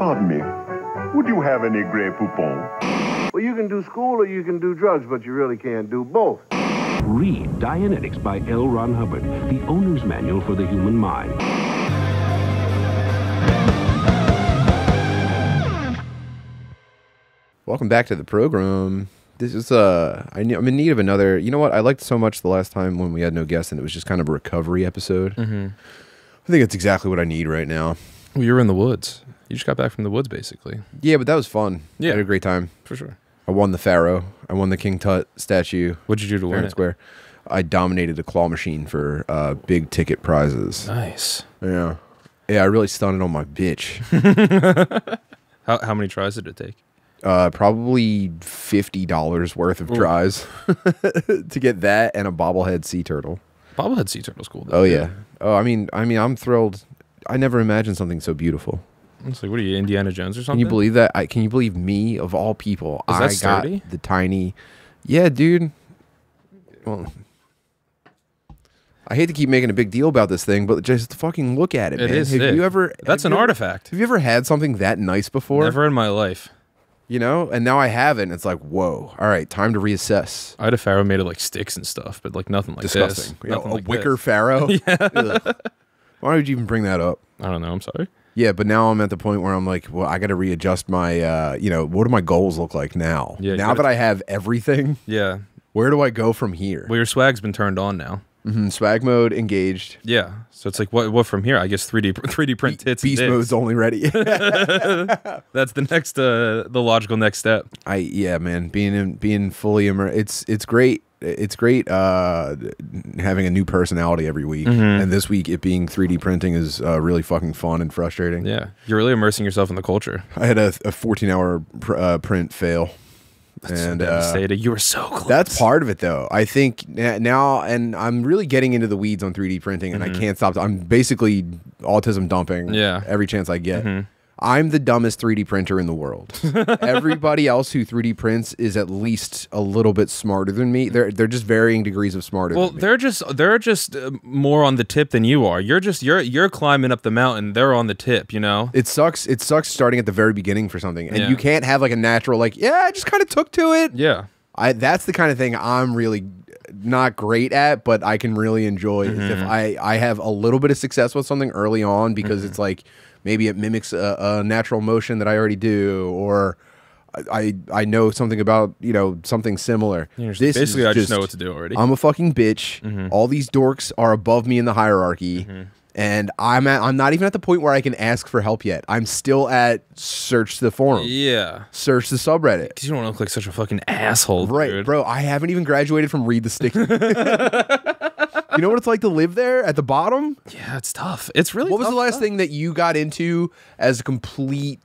Pardon me. Would you have any Grey Poupon? Well, you can do school or you can do drugs, but you really can't do both. Read Dianetics by L. Ron Hubbard, the owner's manual for the human mind. Welcome back to the program. This is I'm in need of another. You know what? I liked so much the last time when we had no guests and it was just kind of a recovery episode. Mm-hmm. I think it's exactly what I need right now. Well, you were in the woods. You just got back from the woods, basically. Yeah, but that was fun. Yeah. I had a great time. For sure. I won the Pharaoh. I won the King Tut statue. What'd you do to win it? Square. I dominated the claw machine for big ticket prizes. Nice. Yeah. Yeah, I really stunned on my bitch. How many tries did it take? Probably $50 worth of tries to get that and a bobblehead sea turtle. Bobblehead sea turtle's cool, though. Oh, yeah. Oh, I mean, I'm thrilled. I never imagined something so beautiful. It's like, what are you, Indiana Jones or something? Can you believe that? Can you believe me, of all people? Is that sturdy? Got the tiny... Yeah, dude. Well, I hate to keep making a big deal about this thing, but just fucking look at it, man. Is have sick. you ever... That's an artifact. Have you ever had something that nice before? Never in my life. You know? And now I have it, and it's like, whoa. All right, time to reassess. I had a pharaoh made of like sticks and stuff, but like nothing like Disgusting. this. You know, Nothing a like wicker this. pharaoh? Yeah. Why would you even bring that up? I don't know. I'm sorry. Yeah, but now I'm at the point where I'm like, well, I got to readjust my, what do my goals look like now? Yeah, now that I have everything, Yeah. where do I go from here? Well, your swag's been turned on now. Swag mode engaged. Yeah. So it's like, what from here? I guess 3D print tits. Beast and dicks. mode's only ready. That's the next, the logical next step. Yeah, man, being fully immersed. It's great. It's great having a new personality every week. And this week, it being 3D printing is really fucking fun and frustrating. Yeah. You're really immersing yourself in the culture. I had a 14-hour print fail. So devastated. You were so close. That's part of it, though. I think now, and I'm really getting into the weeds on 3D printing, and I can't stop. I'm basically autism dumping every chance I get. I'm the dumbest 3D printer in the world. Everybody else who 3D prints is at least a little bit smarter than me. They're just varying degrees of smarter. Well, than me. they're just more on the tip than you are. You're climbing up the mountain. They're on the tip. You know. It sucks. It sucks starting at the very beginning for something, and you can't have like a natural like. Yeah, I just kind of took to it. Yeah. That's the kind of thing I'm really not great at, but I can really enjoy. Is if I have a little bit of success with something early on because it's like. Maybe it mimics a natural motion that I already do, or I know something about, something similar. Basically, I just know what to do already. I'm a fucking bitch. All these dorks are above me in the hierarchy, and I'm not even at the point where I can ask for help yet. I'm still at search the forum. Yeah. Search the subreddit. Because you don't look like such a fucking asshole, Right, dude. bro. I haven't even graduated from Read the Sticky. You know what it's like to live there at the bottom? Yeah, it's tough. It's really What was tough the last stuff. thing that you got into as a complete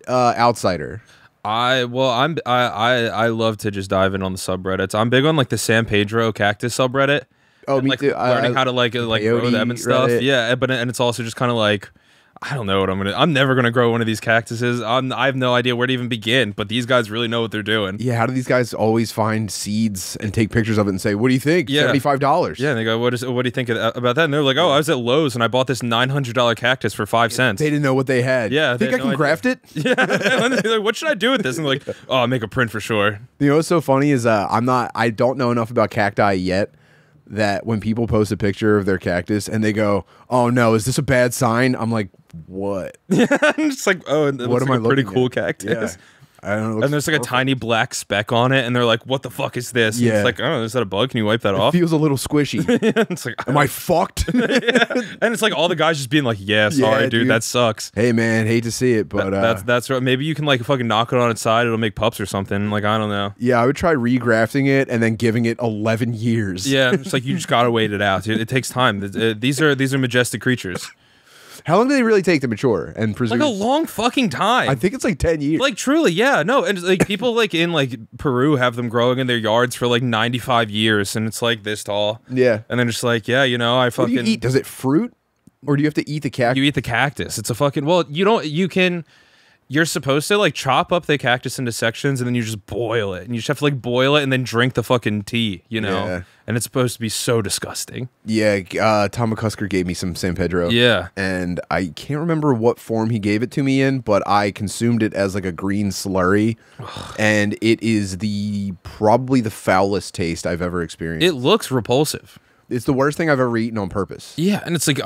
outsider? I love to just dive in on the subreddits. I'm big on like the San Pedro cactus subreddit. Oh, and, me like, too. Learning how to like grow them and stuff. Reddit. Yeah, and it's also just kind of like I don't know what I'm never gonna grow one of these cactuses. I have no idea where to even begin. But these guys really know what they're doing. Yeah, how do these guys always find seeds and take pictures of it and say, "What do you think? Yeah. $75." Yeah, and they go, what do you think about that? And they're like, oh, I was at Lowe's and I bought this $900 cactus for 5 cents. They didn't know what they had. Yeah, think they I had can no graft it? Yeah, and they're like, what should I do with this? And they're like, oh, I'll make a print for sure. You know what's so funny is I don't know enough about cacti yet. That when people post a picture of their cactus and they go, "Oh no, is this a bad sign?" I'm like, "What?" Yeah, it's like, oh, it looks like a pretty cool cactus. Yeah. I don't know. And there's like a tiny black speck on it, and they're like, "What the fuck is this?" And Yeah. it's like, "Oh, is that a bug? Can you wipe that It off?" feels a little squishy. It's like, Am I fucked? Yeah. And it's like all the guys just being like, "Yeah, sorry, Yeah, dude, that sucks." Hey man, hate to see it, but That's right. Maybe you can like fucking knock it on its side. It'll make pups or something. Like I don't know. yeah, I would try regrafting it and then giving it 11 years. Yeah, it's like you just gotta wait it out. It takes time. These are majestic creatures. How long do they really take to mature and preserve? Like a long fucking time. I think it's like 10 years. Like truly, yeah, no, and like people like in like Peru have them growing in their yards for like 95 years, and it's like this tall. Yeah, and then just like, yeah, I what fucking do you eat? Does it fruit, or do you have to eat the cactus? You eat the cactus. It's a fucking you don't. You can. you're supposed to like chop up the cactus into sections and then you just boil it. And you just have to like boil it and then drink the fucking tea, you know? Yeah. And it's supposed to be so disgusting. Yeah, Tom McCusker gave me some San Pedro. Yeah. And I can't remember what form he gave it to me in, but I consumed it as like a green slurry. And it is probably the foulest taste I've ever experienced. It looks repulsive. It's the worst thing I've ever eaten on purpose. Yeah, and it's like...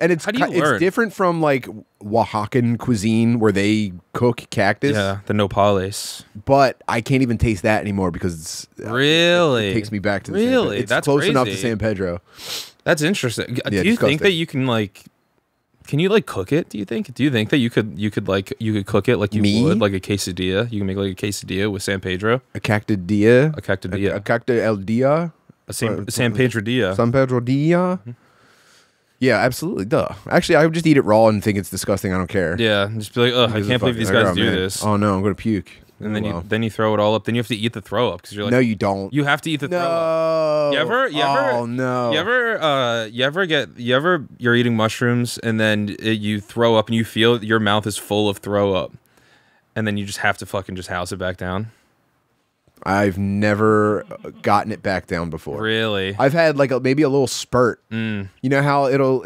and it's it's different from like Oaxacan cuisine where they cook cactus. Yeah, the nopales. But I can't even taste that anymore because really it takes me back to the really it's that's close crazy. enough to San Pedro. That's interesting. Yeah, do you think that you can like? Can you like cook it? Do you think? Do you think that you could cook it like you would like a quesadilla? You can make like a quesadilla with San Pedro. A cactadilla. A cactadilla. A cacta el dia. A San Pedro dia. San Pedro dia. Yeah, absolutely. Duh. Actually, I would just eat it raw and think it's disgusting. I don't care. Yeah, just be like, ugh, I can't believe these guys do this. Oh no, I'm gonna puke. And then you throw it all up. Then you have to eat the throw up because you're like, no, you don't. You have to eat the throw up. You ever? Oh no. You're eating mushrooms and then you throw up and you feel your mouth is full of throw up, and then you just have to fucking just house it back down. I've never gotten it back down before. Really? I've had like maybe a little spurt. You know how it'll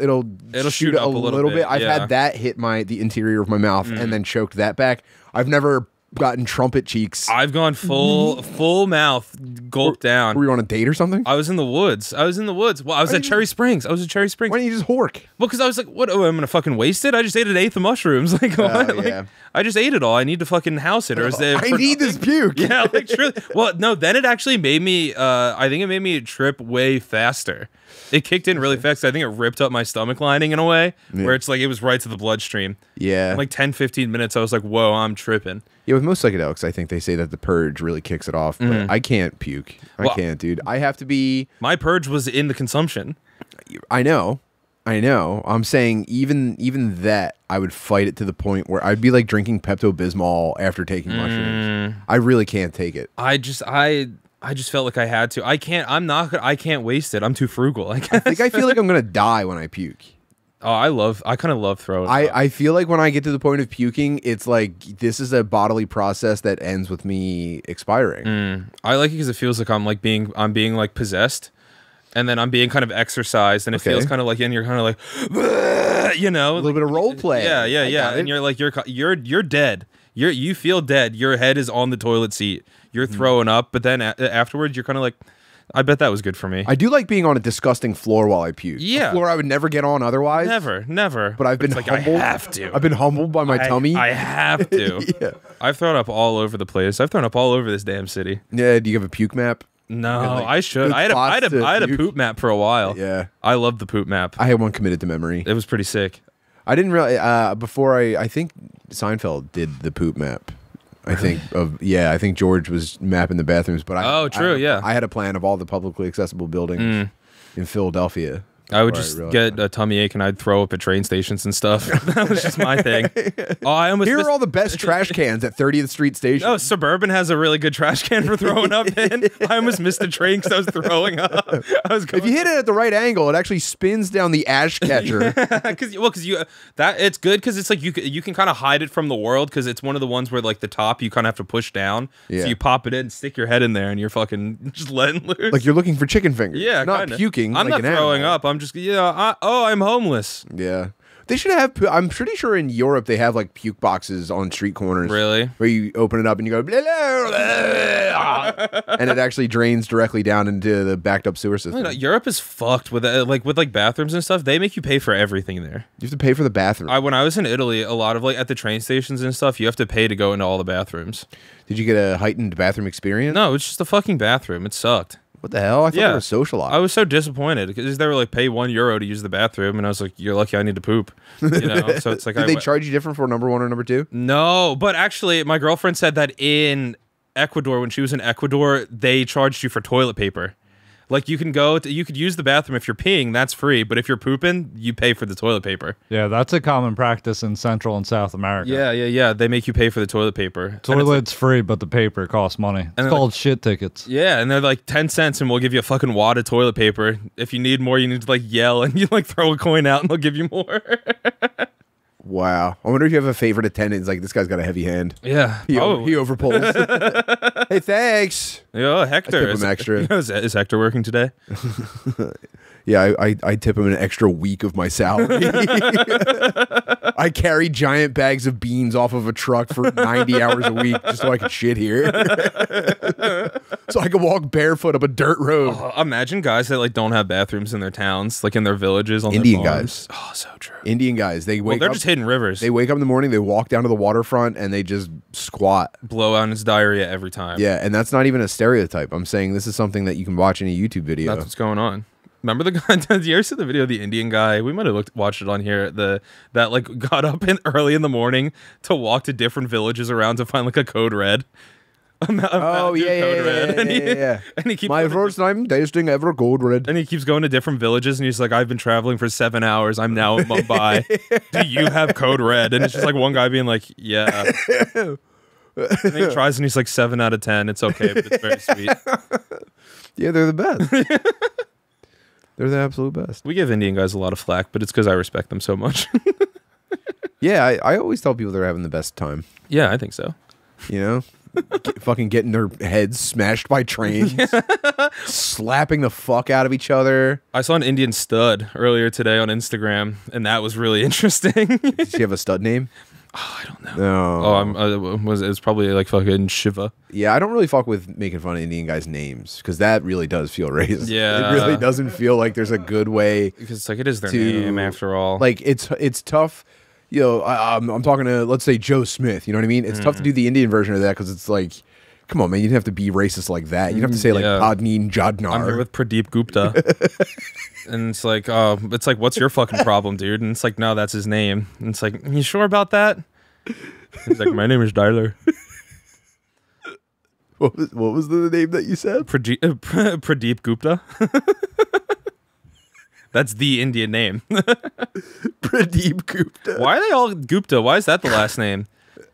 shoot up a little bit. I've had that hit the interior of my mouth and then choked that back. I've never gotten trumpet cheeks. I've gone full mouth, gulp down. Were you on a date or something? I was in the woods. Well, I was at Cherry Springs. Why don't you just hork? Well, because I was like, what? Oh, I'm gonna fucking waste it? I just ate an eighth of mushrooms. Like, what? Yeah. I just ate it all. I need to fucking house it, or is it? I need this puke. Yeah, like truly. Well, no. Then it actually made me. I think it made me trip way faster. It kicked in really fast. I think it ripped up my stomach lining in a way where it's like it was right to the bloodstream. Yeah. In like 10, 15 minutes, I was like, whoa, I'm tripping. Yeah, with most psychedelics, I think they say that the purge really kicks it off. But I can't puke. I can't, dude. I have to be... My purge was in the consumption. I know. I'm saying even that, I would fight it to the point where I'd be like drinking Pepto-Bismol after taking mushrooms. I really can't take it. I just felt like I had to. I can't waste it. I'm too frugal. I feel like I'm gonna die when I puke. Oh, I kind of love throwing. I feel like when I get to the point of puking, it's like this is a bodily process that ends with me expiring. I like it because it feels like I'm being like possessed, and then I'm being kind of exercised, and it feels kind of like, and you're kind of like, you know, a little bit of role play. Yeah. And you're like you're dead. You feel dead. Your head is on the toilet seat. You're throwing up, but then afterwards you're kind of like, I bet that was good for me. I do like being on a disgusting floor while I puke. Yeah. A floor I would never get on otherwise. Never. But I've been humbled. I have to. I've been humbled by my tummy. I have to. Yeah. I've thrown up all over the place. I've thrown up all over this damn city. Yeah, do you have a puke map? No, I should. I had a poop map for a while. Yeah. I loved the poop map. I had one committed to memory. It was pretty sick. I didn't really I think Seinfeld did the poop map. I think George was mapping the bathrooms, but I had a plan of all the publicly accessible buildings in Philadelphia. I would just get a tummy ache and I'd throw up at train stations and stuff. That was just my thing. Here are all the best trash cans at 30th Street Station. Oh, Suburban has a really good trash can for throwing up in. I almost missed the train because I was throwing up. If you hit it at the right angle, it actually spins down the ash catcher. It's good because it's like you can kind of hide it from the world because it's one of the ones where like the top you kind of have to push down. Yeah. So you pop it in, stick your head in there, and you're fucking just letting loose. Like you're looking for chicken fingers. Yeah, not puking. I'm like not throwing up. I'm just I'm homeless. Yeah. They should have, I'm pretty sure in Europe they have like puke boxes on street corners. Really? Where you open it up and you go, blah, blah, blah, and it actually drains directly down into the backed up sewer system. Europe is fucked with with bathrooms and stuff. They make you pay for everything there. You have to pay for the bathroom. When I was in Italy, a lot of at the train stations and stuff, you have to pay to go into all the bathrooms. Did you get a heightened bathroom experience? No, it's just a fucking bathroom. It sucked. What the hell? I thought they were socialized. I was so disappointed because they were like, pay €1 to use the bathroom, and I was like, you're lucky I need to poop. So it's like, did they charge you different for number one or number two? No, but actually, my girlfriend said that in Ecuador, when she was in Ecuador, they charged you for toilet paper. Like you could use the bathroom if you're peeing, that's free. But if you're pooping, you pay for the toilet paper. Yeah, that's a common practice in Central and South America. Yeah. They make you pay for the toilet paper. Toilet's free, but the paper costs money. It's called shit tickets. Yeah, and they're like 10 cents, and we'll give you a fucking wad of toilet paper. If you need more, you need to yell, and you throw a coin out, and they'll give you more. Wow. I wonder if you have a favorite attendant. It's like, this guy's got a heavy hand. Yeah. He overpulls. Hey, thanks. Yo, Hector. I tip him extra. Is Hector working today? Yeah, I tip him an extra week of my salary. I carry giant bags of beans off of a truck for 90 hours a week just so I can shit here. So I can walk barefoot up a dirt road. Imagine guys that like don't have bathrooms in their towns, like in their villages. On Indian their farms. guys. Oh, so true. Indian guys. They wake they're up, just hitting rivers. They wake up in the morning, they walk down to the waterfront, and they just squat. Blow out his diarrhea every time. Yeah, and that's not even a stereotype. I'm saying this is something that you can watch in a YouTube video. That's what's going on. Remember the guy? Did you ever see the video of the Indian guy? We might have watched it on here. That like got up early in the morning to walk to different villages around to find like a code red. Oh yeah. And he keeps my first time tasting ever code red. And he keeps going to different villages, and he's like, "I've been traveling for 7 hours. I'm now in Mumbai. Do you have code red?" And it's just like one guy being like, "Yeah." And he tries, and he's like 7 out of 10. It's okay, but it's very sweet. Yeah, they're the best. They're the absolute best. We give Indian guys a lot of flack, but it's because I respect them so much. Yeah, I always tell people they're having the best time. Yeah, I think so. You know? Fucking getting their heads smashed by trains. Slapping the fuck out of each other. I saw an Indian stud earlier today on Instagram, and that was really interesting. Does she have a stud name? Oh, I don't know. No. Oh, it was probably like fucking Shiva. Yeah, I don't really fuck with making fun of Indian guys' names because that really does feel racist. Yeah, it really doesn't feel like there's a good way. Because it's like it is their name after all. Like it's tough. You know, I'm talking to, let's say, Joe Smith. You know what I mean? It's tough to do the Indian version of that because it's like, come on, man, you didn't have to be racist like that. You have to say like Padneen Jadnar. I'm here with Pradeep Gupta. And it's like, what's your fucking problem, dude? And it's like, no, that's his name. And it's like, you sure about that? He's like, my name is Dyler. What was the name that you said? Pradeep Gupta. That's the Indian name. Pradeep Gupta. Why are they all Gupta? Why is that the last name?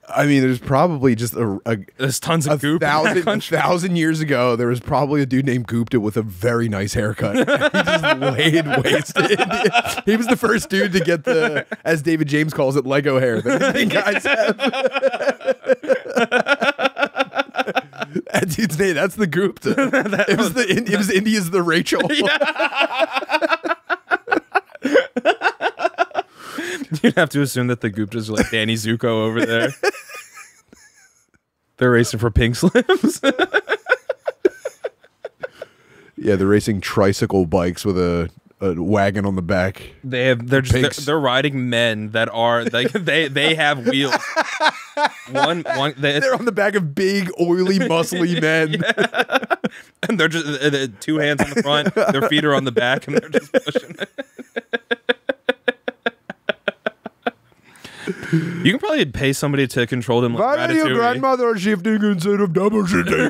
I mean, there's probably just there's tons of Gupta. 1,000 years ago, there was probably a dude named Gupta with a very nice haircut. He just laid wasted. He was the first dude to get the, as David James calls it, Lego hair that Indian guys have. That dude's name, that's the Gupta. It was India's the Rachel. You'd have to assume that the Guptas are like Danny Zuko over there. They're racing for pink slims. Yeah, they're racing tricycle bikes with a wagon on the back. They're riding men that are like they have wheels. They're on the back of big, oily, muscly men. Yeah. And they're just 2 hands on the front, their feet are on the back, and they're just pushing it. You can probably pay somebody to control them like Why are your Ratatouille. grandmother shifting instead of double shifting?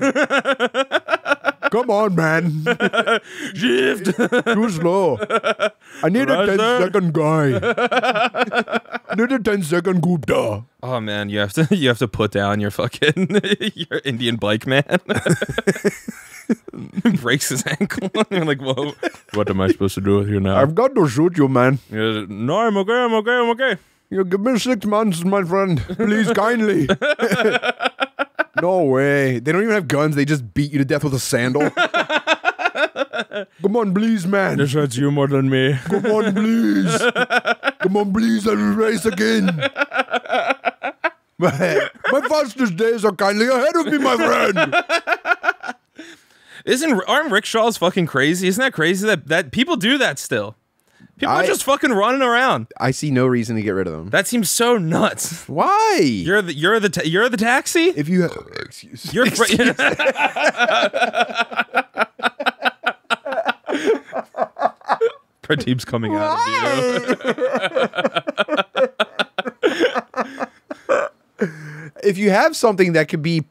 Come on, man. Shift. Too slow. I need a 10-second guy. I need a 10-second Gupta. Oh man, you have to put down your fucking your Indian bike man. Breaks his ankle. You're like, whoa, what am I supposed to do with you now? I've got to shoot you, man. No, I'm okay. You give me 6 months, my friend. Please, kindly. No way. They don't even have guns. They just beat you to death with a sandal. Come on, please, man. This hurts you more than me. Come on, please. Come on, please. I will race again. My fastest days are kindly ahead of me, my friend. Aren't rickshaws fucking crazy? Isn't that crazy that people do that still? People are just fucking running around. I see no reason to get rid of them. That seems so nuts. Why? You're the taxi? If you have excuse. Pradeep's coming out of you. If you have something that could be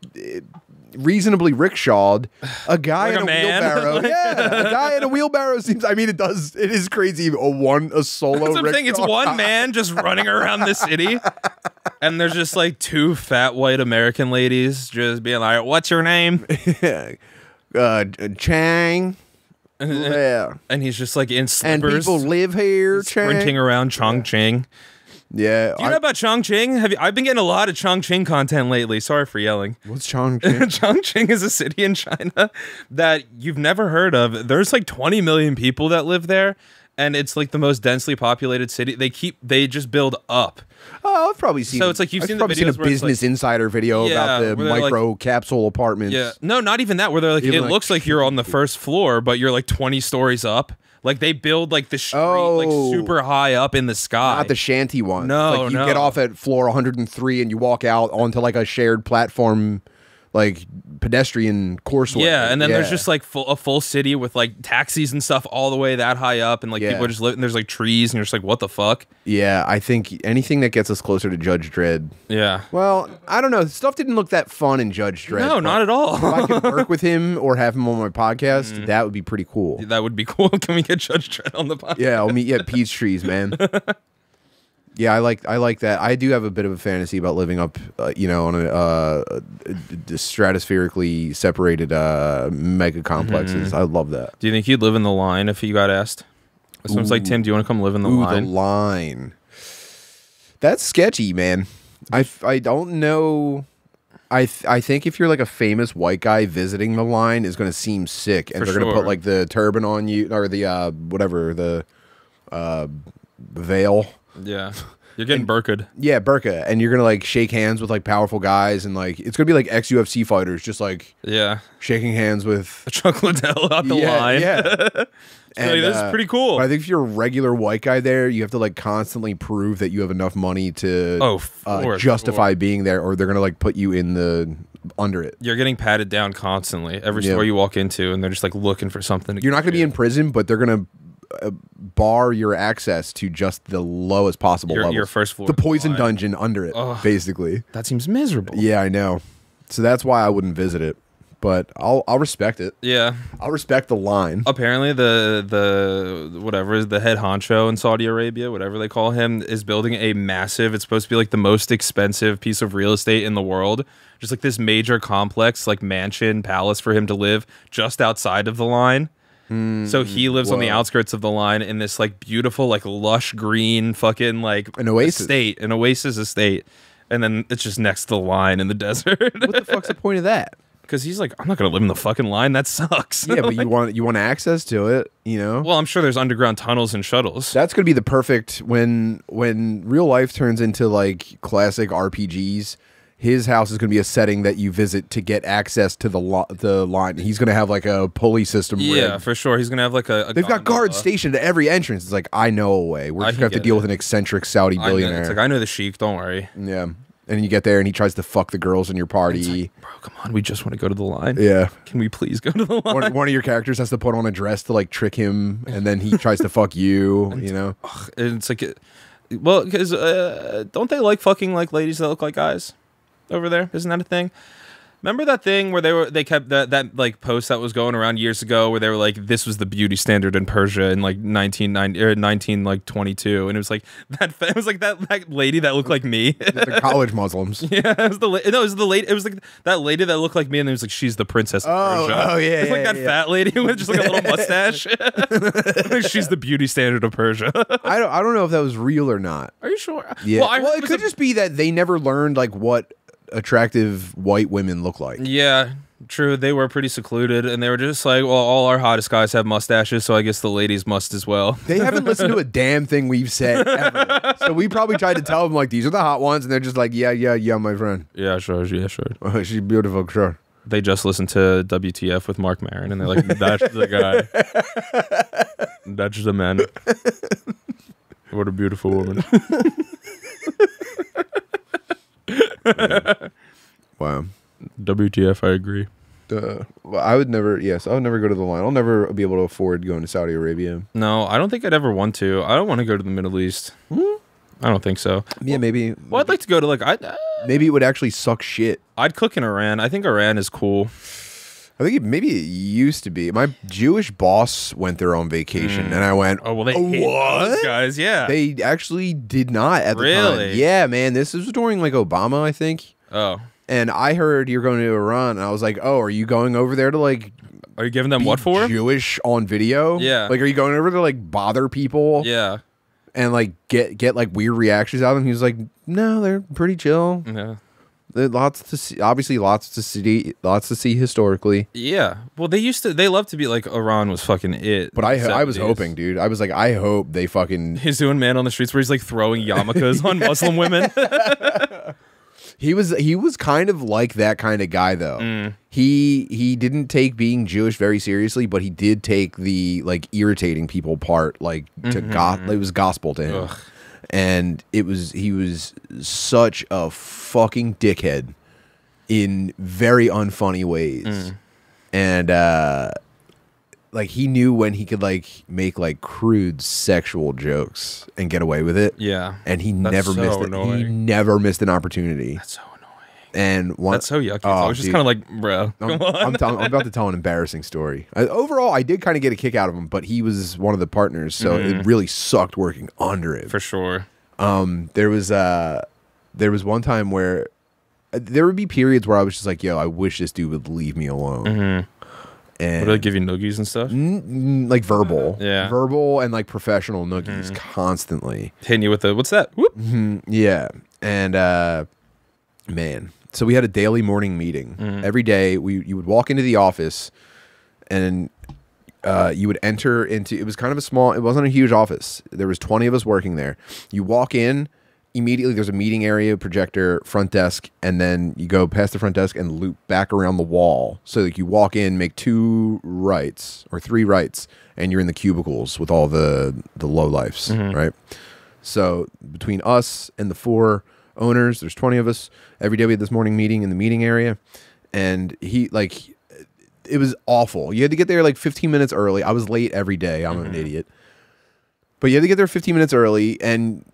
reasonably rickshawed, a guy like in a wheelbarrow. Yeah, a guy in a wheelbarrow seems. I mean, it is crazy. A solo. That's what I'm saying. It's one man just running around the city, and there's just like 2 fat white American ladies just being like, "What's your name?" Chang. Yeah, and he's just like in slippers, and people live here. sprinting around Chongqing. Yeah. Do you know about Chongqing? I've been getting a lot of Chongqing content lately. Sorry for yelling. What's Chongqing? Chongqing is a city in China that you've never heard of. There's like 20 million people that live there, and it's like the most densely populated city. They just build up. Oh, I've probably seen. So it's like you've I've seen probably the seen a videos where it's Business Insider video about the micro capsule apartments. Yeah, no, not even that. Where they're like, it looks like you're on the first floor, but you're like 20 stories up. Like they build like the street like super high up in the sky. Not the shanty one. No, like you get off at floor 103 and you walk out onto like a shared platform, like pedestrian courseway. Yeah, and then there's just like a full city with like taxis and stuff all the way that high up, and like people are just living. There's like trees, and you're just like, what the fuck? Yeah, I think anything that gets us closer to Judge Dredd. Yeah. Well, I don't know. Stuff didn't look that fun in Judge Dredd. No, not at all. If I could work with him or have him on my podcast, that would be pretty cool. That would be cool. Can we get Judge Dredd on the podcast? Yeah, I'll meet you at Peach Trees, man. Yeah, I like that. I do have a bit of a fantasy about living up, on a stratospherically separated mega complexes. I love that. Do you think you'd live in the line if you got asked? Someone's like, Tim, do you want to come live in the line? The line. That's sketchy, man. I don't know. I think if you're like a famous white guy visiting the line is going to seem sick, and they're going to put like the turban on you or the whatever the veil. Yeah. You're getting burqa'd. Yeah, burqa. And you're going to like shake hands with like powerful guys, and like it's going to be like ex-UFC fighters just like shaking hands with Chuck Liddell out the line. Yeah. And, this is pretty cool. But I think if you're a regular white guy there, you have to like constantly prove that you have enough money to justify being there, or they're going to like put you in the under it. You're getting patted down constantly. Every store you walk into, and they're just like looking for something. You're not going to be in prison, but they're going to bar your access to just the lowest possible level. Your first floor. The poison dungeon under it, basically. That seems miserable. Yeah, I know. So that's why I wouldn't visit it. But I'll respect it. Yeah. I'll respect the line. Apparently the head honcho in Saudi Arabia, whatever they call him, is building a massive, it's supposed to be like the most expensive piece of real estate in the world. Just like this major complex, like mansion, palace for him to live just outside of the line. So he lives on the outskirts of the line in this like beautiful, like lush green fucking like an oasis estate. And then it's just next to the line in the desert. What the fuck's the point of that? Because he's like, I'm not gonna live in the fucking line. That sucks. Yeah, but you want access to it, you know? Well, I'm sure there's underground tunnels and shuttles. That's gonna be the perfect when real life turns into like classic RPGs. His house is gonna be a setting that you visit to get access to the line. He's gonna have like a pulley system. Yeah, rigged. For sure. He's gonna have like a. They've got guards stationed at every entrance. It's like, I know a way. We're just gonna have to deal with an eccentric Saudi billionaire. It's like, I know the sheik. Don't worry. Yeah. And you get there, and he tries to fuck the girls in your party. Like, bro, come on, we just want to go to the line. Yeah. Can we please go to the line? One of your characters has to put on a dress to like trick him, and then he tries to fuck you. You know. And it's like, well, because don't they like fucking like ladies that look like guys over there? Isn't that a thing? Remember that thing where they kept that like post that was going around years ago where they were like, this was the beauty standard in Persia in like 1922, and it was like that lady that looked like me. The college Muslims. Yeah, it was the lady. It was like that lady that looked like me, and it was like, she's the princess of Persia. Oh yeah, it's like that fat lady with just like a little mustache. She's the beauty standard of Persia. I don't know if that was real or not. Are you sure? Yeah. Well, it could just be that they never learned like what attractive white women look like. Yeah, true. They were pretty secluded, and they were just like, well, all our hottest guys have mustaches, so I guess the ladies must as well. They haven't listened to a damn thing we've said ever. So we probably tried to tell them like, these are the hot ones, and they're just like, yeah, my friend. Yeah, sure. She's beautiful, sure. They just listened to WTF with Mark Maron, and they're like, that's the guy. That's the man. What a beautiful woman. Wow. WTF, I agree. Well, I would never go to the line. I'll never be able to afford going to Saudi Arabia. No, I don't think I'd ever want to. I don't want to go to the Middle East. I don't think so. Yeah, maybe. Well, I'd like to go to like maybe it would actually suck shit. I'd cook in Iran. I think Iran is cool. I think maybe it used to be. My Jewish boss went there on vacation, and I went, oh, well, they hate those guys, yeah. They actually did not at the time. Yeah, man. This was during, like, Obama, I think. Oh. And I heard you're going to Iran, and I was like, oh, are you going over there to, like... Are you giving them what for? Jewish on video? Yeah. Like, are you going over to, like, bother people? Yeah. and like get like weird reactions out of them. He was like, no, they're pretty chill. Yeah. There's lots to see, obviously lots to see historically. Yeah. Well, they love to be like Iran was fucking it. But I was hoping, dude. I was like, I hope they fucking. He's doing Man on the Streets where he's like throwing yarmulkes on Muslim women. He was kind of like that kind of guy though. He didn't take being Jewish very seriously, but he did take the like irritating people part like to God. It was gospel to him. Ugh. And he was such a fucking dickhead in very unfunny ways. And like he knew when he could like make like crude sexual jokes and get away with it. Yeah. And he never missed it. He never missed an opportunity. That's so annoying. And that's so yucky. I was just kind of like, bro, come on. I'm about to tell an embarrassing story. Overall, I did kind of get a kick out of him, but he was one of the partners, so it really sucked working under him. For sure. There was one time where there would be periods where I was just like, yo, I wish this dude would leave me alone. And would they give you noogies and stuff? Like verbal. Yeah. Verbal and like professional noogies constantly. Hitting you with the, what's that? Whoop. Yeah. And man, so we had a daily morning meeting. Every day you would walk into the office and you would enter into, it was kind of a small, it wasn't a huge office. There was 20 of us working there. You walk in, immediately there's a meeting area, projector, front desk, and then you go past the front desk and loop back around the wall. So like you walk in, make 2 rights or 3 rights, and you're in the cubicles with all the lowlifes, right? So between us and the 4 owners, there's 20 of us. Every day we had this morning meeting in the meeting area, and it was awful. You had to get there like 15 minutes early. I was late every day. I'm an idiot. But you had to get there 15 minutes early, and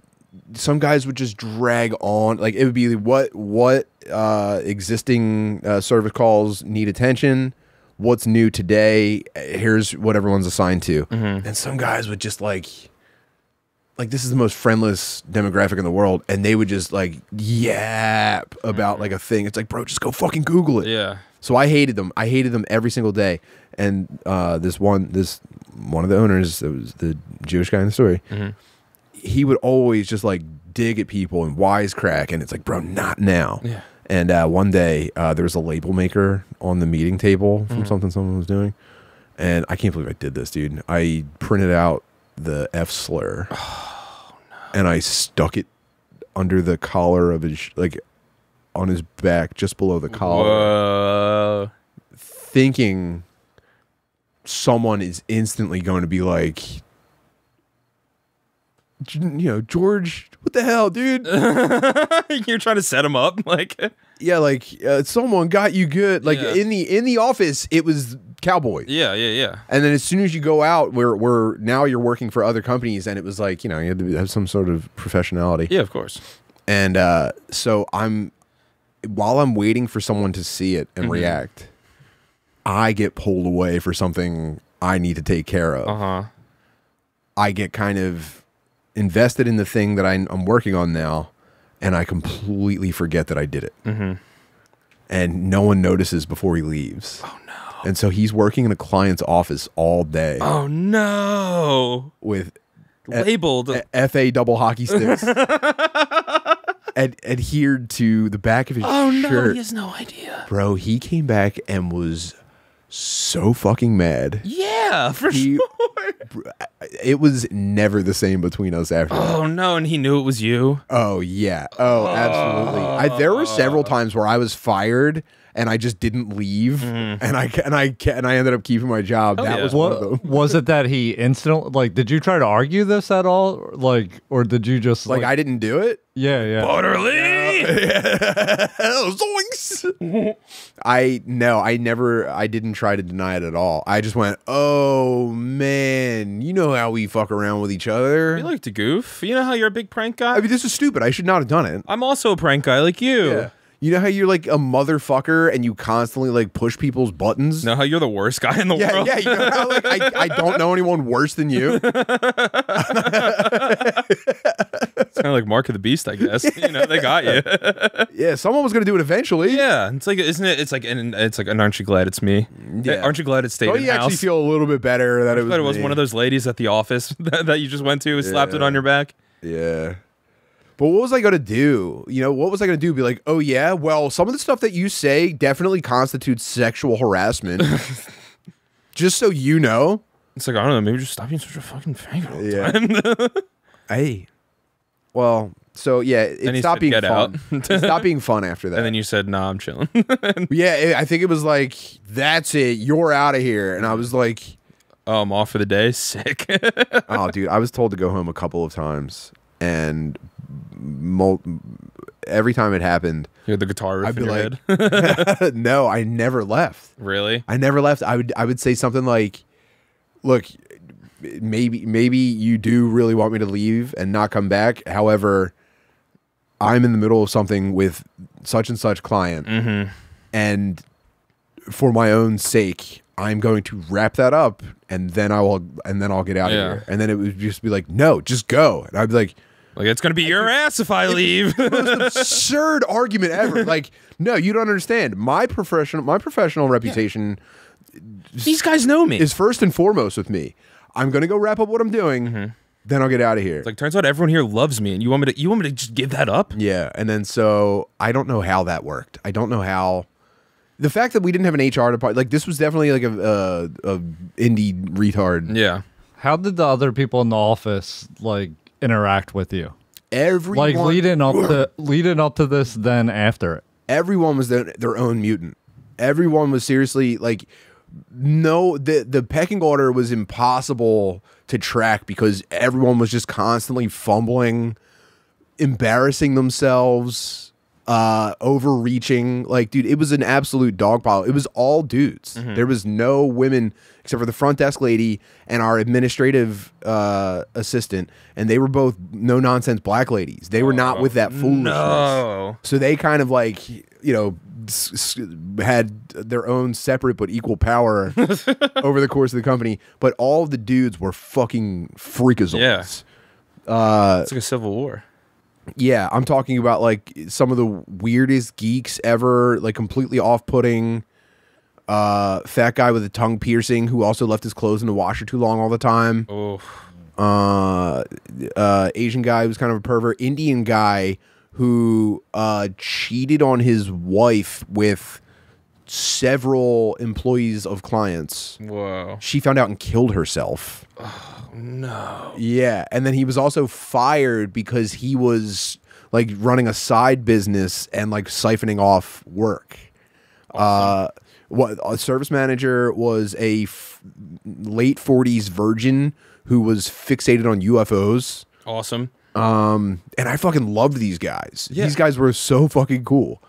some guys would just drag on. Like it would be what existing service calls need attention. What's new today? Here's what everyone's assigned to. And some guys would just like this is the most friendless demographic in the world, and they would just like yap about like a thing. It's like, bro, just go fucking Google it. Yeah. So I hated them. I hated them every single day. And this one of the owners, it was the Jewish guy in the story. He would always just like dig at people and wisecrack, and it's like, bro, not now. Yeah. And one day there was a label maker on the meeting table from something someone was doing, and I can't believe I did this, dude. I printed out the F slur, and I stuck it under the collar of his on his back, just below the collar, thinking someone is instantly going to be like, George, what the hell, dude? You're trying to set him up, like, yeah, like someone got you good. Like in the office, it was cowboy. Yeah. And then as soon as you go out, where now you're working for other companies, and it was like, you had to have some sort of professionality. Yeah, of course. And so while I'm waiting for someone to see it and react, I get pulled away for something I need to take care of. I get kind of invested in the thing that I'm working on now, and I completely forget that I did it. And no one notices before he leaves. Oh no. And so he's working in a client's office all day. Oh no. With labeled FA double hockey sticks. Adhered to the back of his shirt. Oh no, he has no idea. Bro, he came back and was so fucking mad. Yeah, for sure. It was never the same between us after that. Oh no, and he knew it was you? Oh yeah. Oh, absolutely. There were several times where I was fired and I just didn't leave, and I ended up keeping my job. That was one of them. Was it that he instantly did you try to argue this at all, or did you just I didn't do it? Yeah. Butterly. Zoinks. I didn't try to deny it at all. I just went, oh man, you know how we fuck around with each other. You like to goof. You know how you're a big prank guy? I mean, this is stupid. I should not have done it. I'm also a prank guy like you. Yeah. You know how you're like a motherfucker and you constantly like push people's buttons? You know how you're the worst guy in the world? Yeah, you know how like I don't know anyone worse than you? kind of like Mark of the Beast, I guess. You know, they got you. Yeah, someone was going to do it eventually. Yeah, it's like, isn't it? It's like, and aren't you glad it's me? Yeah. Aren't you glad it stayed in you actually house? feel a little bit better that it was But it was me. one of those ladies at the office that you just went to and slapped it on your back. Yeah. But what was I going to do? You know, what was I going to do? Be like, oh, yeah, well, some of the stuff that you say definitely constitutes sexual harassment. Just so you know. It's like, I don't know, maybe just stop being such a fucking faggot all the time. Hey. Well, so, yeah, it stopped being fun. It stopped being fun after that. And then you said, nah, I'm chilling. Yeah, I think it was like, that's it. You're out of here. And I was like... Oh, I'm off for the day? Sick. Oh, dude, I was told to go home a couple of times. And every time it happened, you had the guitar riff I'd in be your like, head. no, I never left. Really? I never left. I would say something like, look, maybe you do really want me to leave and not come back. However, I'm in the middle of something with such and such client, and for my own sake, I'm going to wrap that up, and then I'll get out of here. And then it would just be like, no, just go. And I'd be like, it's gonna be your ass if I leave. The most absurd argument ever. Like, no, you don't understand. My professional reputation. These guys know me. Is first and foremost with me. I'm gonna go wrap up what I'm doing. Then I'll get out of here. It's like, turns out everyone here loves me, and you want me to just give that up? Yeah, and then so I don't know how that worked. I don't know how. The fact that we didn't have an HR department, like this was definitely like a indie retard. Yeah. How did the other people in the office like interact with you? Everyone, like leading up to this, then after it. Everyone was their own mutant. Everyone was seriously like, no, the pecking order was impossible to track because everyone was just constantly fumbling, embarrassing themselves, overreaching. Like, dude, it was an absolute dog pile. It was all dudes. There was no women except for the front desk lady and our administrative assistant, and they were both no nonsense black ladies. They were not with that foolishness. No. So they kind of like, you know, had their own separate but equal power over the course of the company. But all of the dudes were fucking freakazoids. Yeah. It's like a civil war. Yeah, I'm talking about like some of the weirdest geeks ever, like completely off-putting. Fat guy with a tongue piercing who also left his clothes in the washer too long all the time. Asian guy who's kind of a pervert. Indian guy who cheated on his wife with several employees of clients. Whoa. She found out and killed herself. Oh, no. Yeah, and then he was also fired because he was like running a side business and like siphoning off work. Awesome. What a service manager was a late 40s virgin who was fixated on UFOs. Awesome. And I fucking loved these guys. Yeah. These guys were so fucking cool.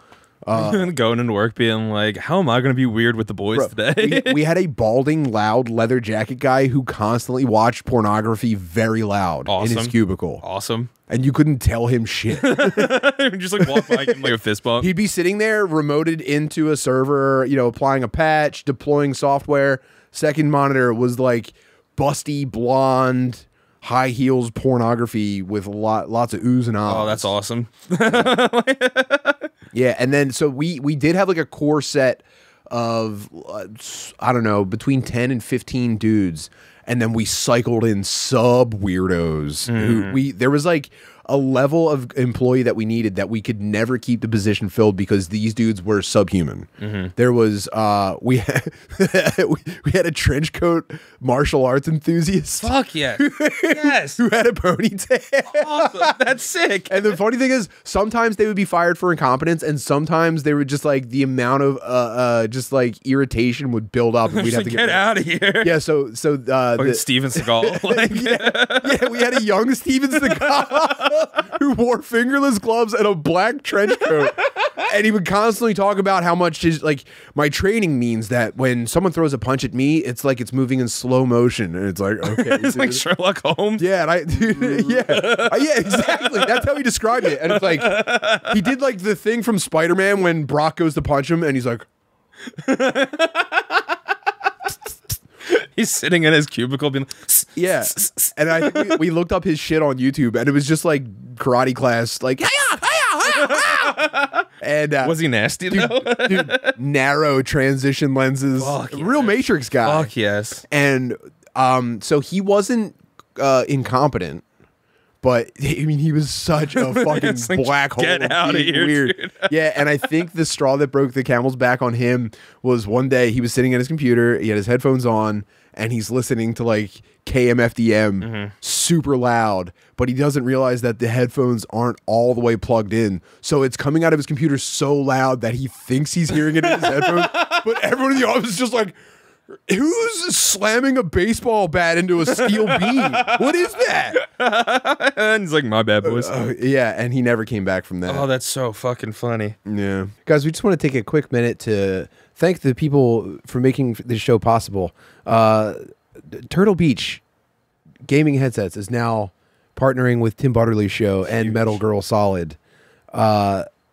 Going into work being like, how am I going to be weird with the boys today? we had a balding, loud leather jacket guy who constantly watched pornography very loud in his cubicle. Awesome. And you couldn't tell him shit. Just like walk by him like a fist bump. He'd be sitting there remoted into a server, you know, applying a patch, deploying software. Second monitor was like busty, blonde, high heels pornography with lots of oohs and ahs. Oh, that's awesome. Yeah, and then so we did have like a core set of I don't know, between 10 and 15 dudes, and then we cycled in sub weirdos who there was like a level of employee that we needed that we could never keep the position filled because these dudes were subhuman. There was we had, we had a trench coat martial arts enthusiast. Fuck yeah. Yes. Who had a ponytail. Awesome. That's sick. And the funny thing is, sometimes they would be fired for incompetence, and sometimes they would just like the amount of just like irritation would build up, and we'd have to get out of here. Yeah, so Steven Seagal. Like, yeah, we had a young Steven Seagal who wore fingerless gloves and a black trench coat, and he would constantly talk about how much his like my training means that when someone throws a punch at me, it's like it's moving in slow motion, and it's like okay, it's like Sherlock Holmes. Yeah, and yeah, exactly. That's how he described it, and it's like he did like the thing from Spider-Man when Brock goes to punch him, and he's like. He's sitting in his cubicle being yeah. And I think we looked up his shit on YouTube, and it was just like karate class, like and was he nasty though? dude, narrow transition lenses, real Matrix guy. Fuck yes. And so he wasn't incompetent. But I mean, he was such a fucking like, black hole. Get out of here, weird. dude. Yeah, and I think the straw that broke the camel's back on him was one day he was sitting at his computer, he had his headphones on, and he's listening to like KMFDM super loud, but he doesn't realize that the headphones aren't all the way plugged in. So it's coming out of his computer so loud that he thinks he's hearing it in his headphones, but everyone in the office is just like, who's slamming a baseball bat into a steel beam? What is that? And he's like, my bad, boys. Yeah, and he never came back from that. Oh, that's so fucking funny. Yeah. Guys, we just want to take a quick minute to thank the people for making this show possible. Turtle Beach Gaming Headsets is now partnering with Tim Butterly's show and Metal Girl Solid.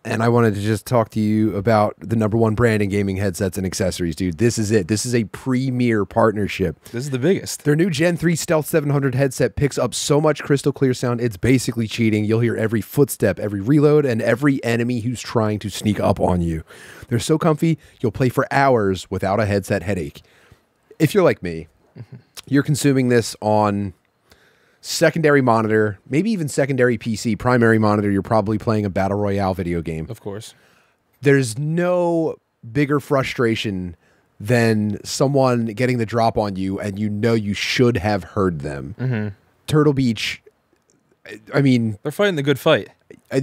And I wanted to just talk to you about the #1 brand in gaming headsets and accessories, dude. This is it. This is a premier partnership. This is the biggest. Their new Gen 3 Stealth 700 headset picks up so much crystal clear sound, it's basically cheating. You'll hear every footstep, every reload, and every enemy who's trying to sneak up on you. They're so comfy, you'll play for hours without a headset headache. If you're like me, you're consuming this on secondary monitor, maybe even secondary PC, primary monitor, you're probably playing a battle royale video game. Of course. There's no bigger frustration than someone getting the drop on you and you know you should have heard them. Turtle Beach, I mean, they're fighting the good fight.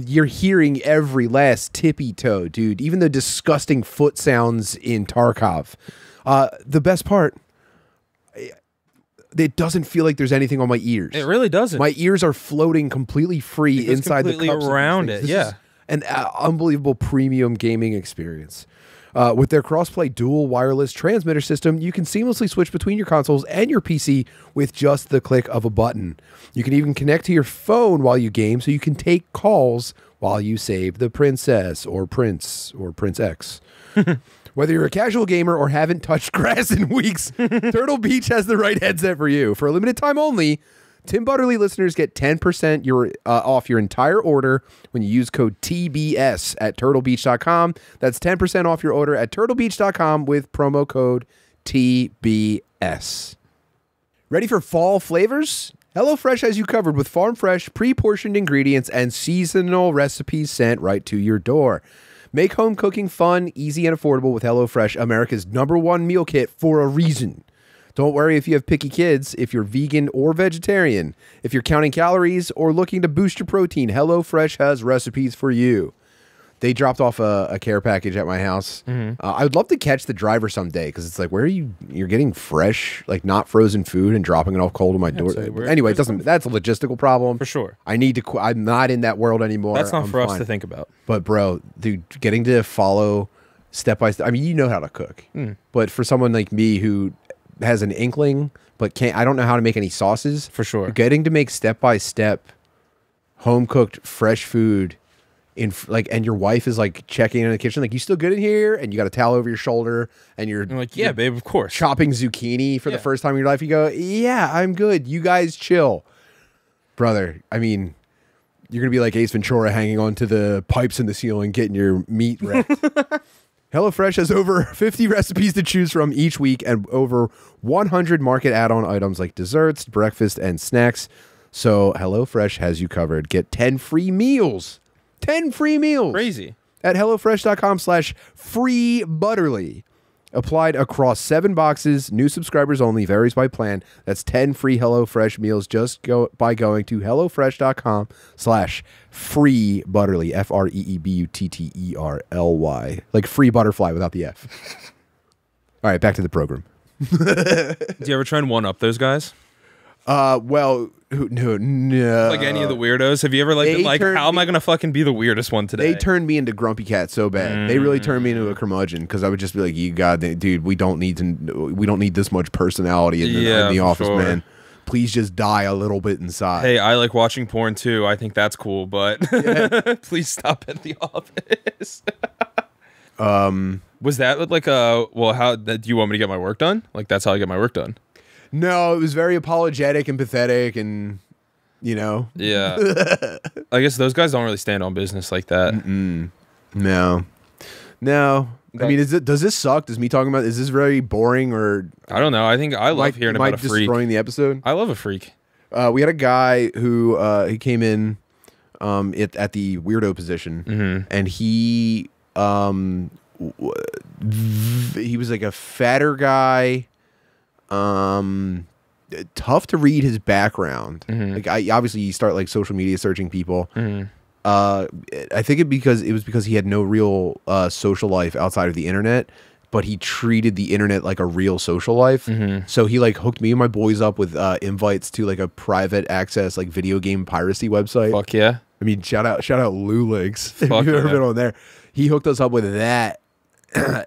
You're hearing every last tippy toe, dude. Even the disgusting foot sounds in Tarkov. The best part, it doesn't feel like there's anything on my ears. It really doesn't. My ears are floating completely free inside completely the cups around it. This Yeah, is an unbelievable premium gaming experience. With their crossplay dual wireless transmitter system, you can seamlessly switch between your consoles and your PC with just the click of a button. You can even connect to your phone while you game, so you can take calls while you save the princess or Prince X. Whether you're a casual gamer or haven't touched grass in weeks, Turtle Beach has the right headset for you. For a limited time only, Tim Butterly listeners get 10% off your entire order when you use code TBS at turtlebeach.com. That's 10% off your order at turtlebeach.com with promo code TBS. Ready for fall flavors? HelloFresh has you covered with farm fresh, pre-portioned ingredients and seasonal recipes sent right to your door. Make home cooking fun, easy, and affordable with HelloFresh, America's #1 meal kit for a reason. Don't worry if you have picky kids, if you're vegan or vegetarian, if you're counting calories or looking to boost your protein, HelloFresh has recipes for you. They dropped off a care package at my house. I would love to catch the driver someday because it's like, where are you? You're getting fresh, like not frozen food and dropping it off cold on my door. Anyway, it doesn't. That's a logistical problem for sure. I need to. I'm not in that world anymore. That's not for us to think about. But bro, dude, getting to follow step by step. I mean, you know how to cook, but for someone like me who has an inkling but can't, I don't know how to make any sauces. For sure, getting to make step by step, home cooked fresh food. And your wife is like checking in the kitchen, like, you still good in here? And you got a towel over your shoulder, and you're like, yeah, babe, of course. Chopping zucchini for the first time in your life. You go, yeah, I'm good. You guys chill, brother. I mean, you're gonna be like Ace Ventura, hanging onto the pipes in the ceiling, getting your meat wrecked. HelloFresh has over 50 recipes to choose from each week, and over 100 market add-on items like desserts, breakfast, and snacks. So HelloFresh has you covered. Get 10 free meals. 10 free meals. Crazy. At HelloFresh.com/freebutterly. Applied across 7 boxes. New subscribers only. Varies by plan. That's 10 free HelloFresh meals just by going to HelloFresh.com/freebutterly. FREEBUTTERLY. Like free butterfly without the F. All right, back to the program. Do you ever try and one up those guys? Well, no. Like any of the weirdos? Have you ever been like, how am I going to fucking be the weirdest one today? They turned me into Grumpy Cat so bad. They really turned me into a curmudgeon because I would just be like, "You dude, we don't need this much personality in the office, man. Please just die a little bit inside." Hey, I like watching porn too. I think that's cool, but please stop at the office. Was that like how do you want me to get my work done? Like, that's how I get my work done. No, it was very apologetic and pathetic, and you know. Yeah. I guess those guys don't really stand on business like that. No. I mean, does this suck? Does me talking about is this very boring or? I don't know. I think I love hearing about a freak. Destroying the episode. I love a freak. We had a guy who he came in at the weirdo position, and he was like a fatter guy. Tough to read his background. Like obviously you start like social media searching people. I think it was because he had no real social life outside of the internet, but he treated the internet like a real social life. So he like hooked me and my boys up with invites to like a private access like video game piracy website. Fuck yeah. I mean, shout out Lou Links if you've ever been on there. He hooked us up with that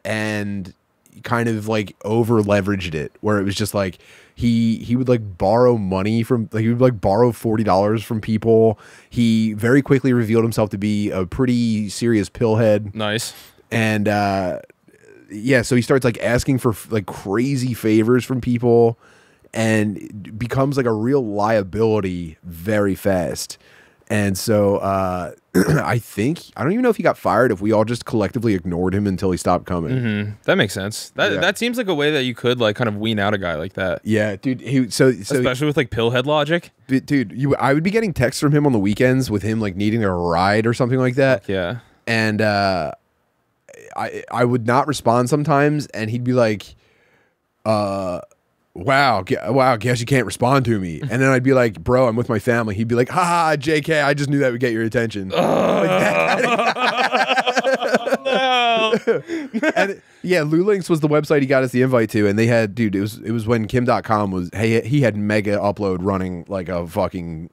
and kind of like over leveraged it, where it was just like he would like borrow money from like he would like borrow $40 from people. He very quickly revealed himself to be a pretty serious pillhead. Nice. And yeah, so he starts like asking for like crazy favors from people and becomes like a real liability very fast. And so I don't even know if he got fired, if we all just collectively ignored him until he stopped coming. That makes sense. That seems like a way that you could like kind of wean out a guy like that. Yeah, dude. Especially with like pillhead logic. Dude, I would be getting texts from him on the weekends with him like needing a ride or something like that. Yeah. And I would not respond sometimes, and he'd be like, wow, guess you can't respond to me. And then I'd be like, bro, I'm with my family. He'd be like, haha, JK, I just knew that would get your attention. Like that. And yeah, Lou Links was the website he got us the invite to, and they had, dude, it was when Kim.com was, he had mega upload running like a fucking,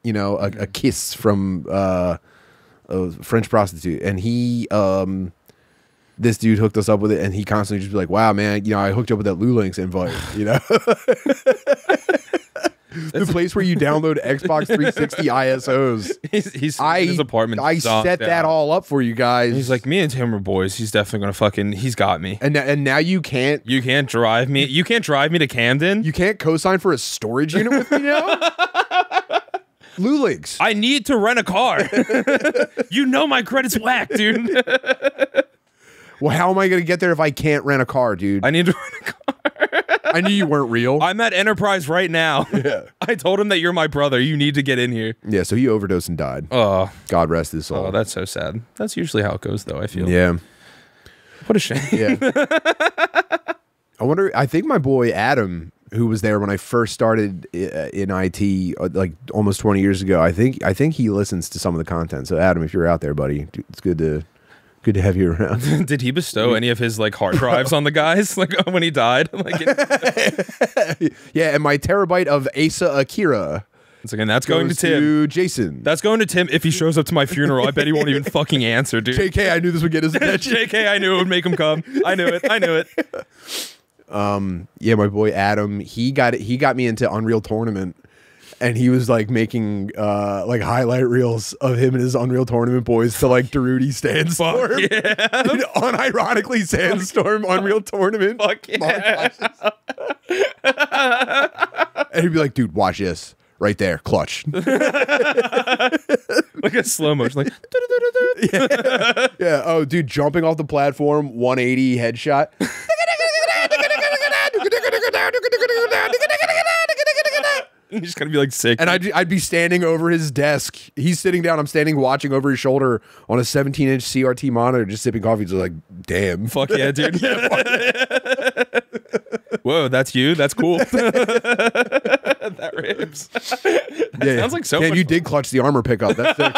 you know, a kiss from a French prostitute. And he, this dude hooked us up with it, and he constantly just be like, wow, man, you know, I hooked you up with that Lou Links invite, you know? The place where you download Xbox 360 ISOs. He's in his apartment. I set that all up for you guys. He's like, me and Tim are boys. He's definitely gonna fucking. He's got me. And now you can't. You can't drive me. You can't drive me to Camden. You can't co-sign for a storage unit with me now. Lou Links. I need to rent a car. You know my credit's whack, dude. Well, how am I going to get there if I can't rent a car, dude? I need to rent a car. I knew you weren't real. I'm at Enterprise right now. Yeah. I told him that you're my brother. You need to get in here. Yeah, so he overdosed and died. Oh. God rest his soul. Oh, that's so sad. That's usually how it goes, though, I feel. Yeah. What a shame. Yeah. I think my boy Adam, who was there when I first started in IT, like almost 20 years ago, I think he listens to some of the content. So Adam, if you're out there, buddy, dude, it's good to have you around. Did he bestow any of his like hard drives on the guys like when he died? Like, yeah, and my terabyte of Asa Akira. It's like, and that's going to Tim. Jason. That's going to Tim if he shows up to my funeral. I bet he won't even fucking answer, dude. JK, I knew this would get his attention. JK, I knew it would make him come. I knew it. Yeah, my boy Adam, he got me into Unreal Tournament. And he was like making like highlight reels of him and his Unreal Tournament boys to like Darude Sandstorm. Yeah. Unironically Sandstorm Unreal Tournament. Fuck yeah. And he'd be like, dude, watch this. Right there, clutch. Like a slow motion, like yeah. Oh, dude, jumping off the platform, 180 headshot. You're just gonna be like sick. And I'd be standing over his desk. He's sitting down. I'm standing watching over his shoulder on a 17-inch CRT monitor, just sipping coffee. Just like, damn. Fuck yeah, dude. Yeah, fuck yeah. Whoa, that's you? That's cool. That rips. That sounds like so much you fun. did clutch the armor pickup. That's sick.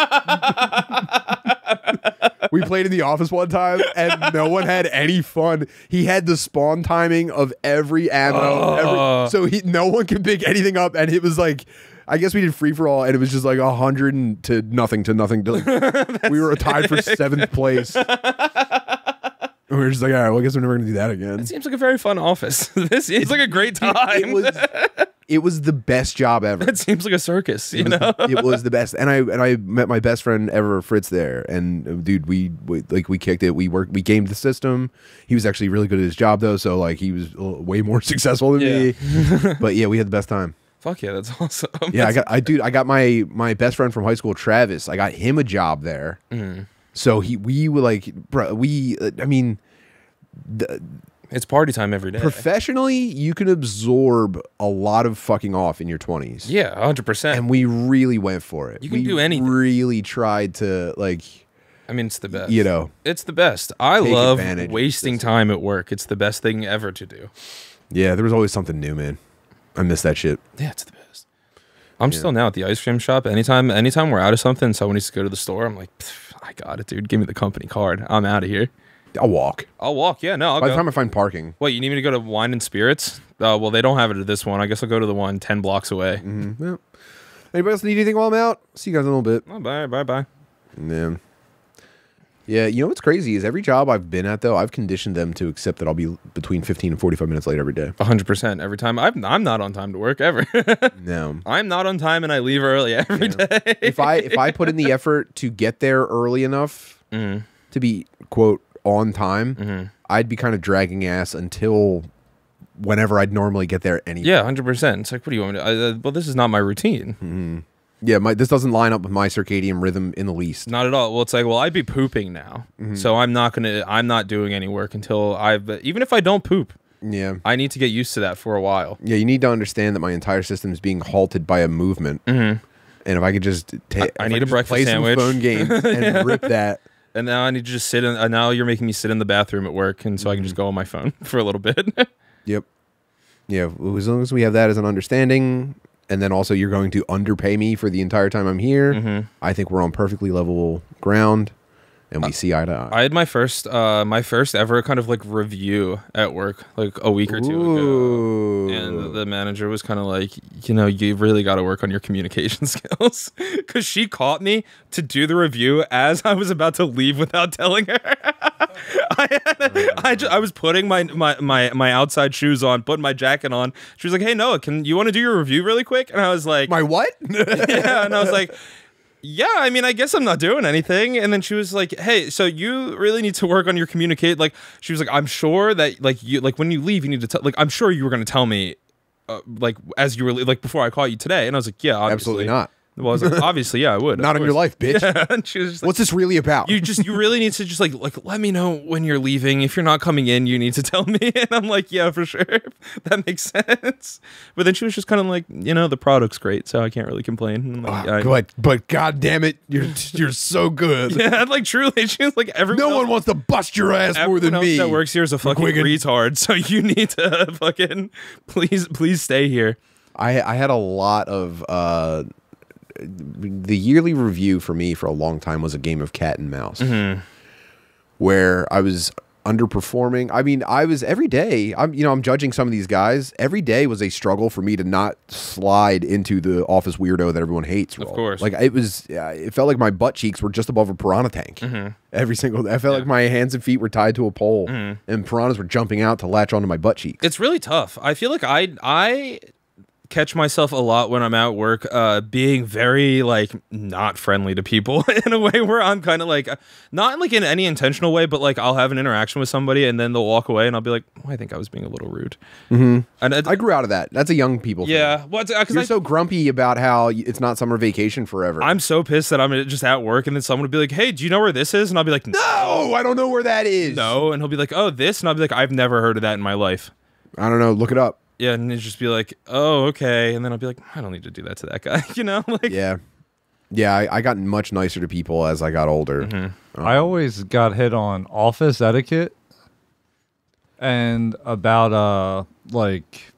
We played in the office one time, and no one had any fun. He had the spawn timing of every ammo, so no one could pick anything up. And it was like, I guess we did free for all, and it was just like 100 to nothing. We were tied for 7th place. And we were just like, all right, well, I guess we're never gonna do that again. It seems like a very fun office. This seems like a great time. It was the best job ever. It seems like a circus, you know? It was the best. And I met my best friend ever, Fritz, there. And dude, we kicked it. We gamed the system. He was actually really good at his job though, so like he was way more successful than me. But yeah, we had the best time. Fuck yeah, that's awesome. Yeah, I got my best friend from high school, Travis. I got him a job there. So we were like, bro, I mean, it's party time every day. Professionally, you can absorb a lot of fucking off in your 20s. Yeah, 100%. And we really went for it. You can do anything. Really tried to, like... I mean, it's the best. You know. It's the best. I love wasting time at work. It's the best thing ever to do. Yeah, there was always something new, man. I miss that shit. Yeah, it's the best. I'm still now at the ice cream shop. Anytime we're out of something, someone needs to go to the store, I'm like, I got it, dude. Give me the company card. I'm out of here. I'll walk. Yeah, no, I'll go. By the time I find parking. What, you need me to go to Wine and Spirits? Well, they don't have it at this one. I guess I'll go to the one 10 blocks away. Yeah. Anybody else need anything while I'm out? See you guys in a little bit. Oh, bye. Yeah. Yeah, you know what's crazy is every job I've been at, though, I've conditioned them to accept that I'll be between 15 and 45 minutes late every day. 100% every time. I'm not on time to work ever. No. I'm not on time and I leave early every day. If I put in the effort to get there early enough to be, quote, on time, I'd be kind of dragging ass until whenever I'd normally get there anyway. Yeah, 100%. It's like, what do you want me to... well, this is not my routine. Yeah, this doesn't line up with my circadian rhythm in the least. Not at all. Well, it's like, well, I'd be pooping now. So I'm not doing any work until even if I don't poop. Yeah. I need to get used to that for a while. Yeah, you need to understand that my entire system is being halted by a movement. And if I could just I need a breakfast sandwich. Play some phone games and rip that. And now I need to just sit in. Now you're making me sit in the bathroom at work, and so I can just go on my phone for a little bit. Yep. Yeah, as long as we have that as an understanding, and then also you're going to underpay me for the entire time I'm here, I think we're on perfectly level ground, and we see eye to eye. I had my first ever kind of like review at work like a week or two ago, and the manager was kind of like, you know, you really got to work on your communication skills, because she caught me to do the review as I was about to leave without telling her. I was putting my outside shoes on, putting my jacket on. She was like, "Hey Noah, you want to do your review really quick?" And I was like, "My what?" Yeah, and I was like, yeah, I mean, I guess I'm not doing anything. And then she was like, hey, so you really need to work on your communicate. Like, she was like, I'm sure that, like, when you leave, you need to tell, like, I'm sure you were going to tell me, like, as you were, like, before I caught you today. And I was like, yeah, obviously. Absolutely not. Well, I was like, obviously, yeah, I would. Not in your life, bitch. Yeah. And she was just like, what's this really about? You really need to just like let me know when you're leaving. If you're not coming in, you need to tell me. And I'm like, yeah, for sure. That makes sense. But then she was just kind of like, you know, the product's great, so I can't really complain. And I'm like, but god damn it, you're so good. Yeah, like truly, she was like, everyone. No one wants to bust your ass more than me. That works here is a fucking retard. So you need to fucking please stay here. I had a lot of the yearly review for me for a long time was a game of cat and mouse, where I was underperforming. I mean, I was every day. I'm judging some of these guys. Every day was a struggle for me to not slide into the office weirdo that everyone hates. Of course, like it was. It felt like my butt cheeks were just above a piranha tank. Every single. I felt like my hands and feet were tied to a pole, and piranhas were jumping out to latch onto my butt cheeks. It's really tough. I feel like I catch myself a lot when I'm at work being very like not friendly to people in a way where I'm kind of like not like in any intentional way, but like I'll have an interaction with somebody and then they'll walk away and I'll be like, I think I was being a little rude. And I grew out of that. That's a young people thing. Yeah, well, you're so grumpy about how it's not summer vacation forever. I'm so pissed that I'm just at work and then someone would be like, hey, do you know where this is? And I'll be like, no, I don't know where that is. No, and he'll be like, oh, this, and I'll be like, I've never heard of that in my life. I don't know, look it up. Yeah, and it'd just be like, oh, okay. And then I'll be like, I don't need to do that to that guy, you know? Like, yeah. Yeah, I got much nicer to people as I got older. I always got hit on office etiquette and about, like,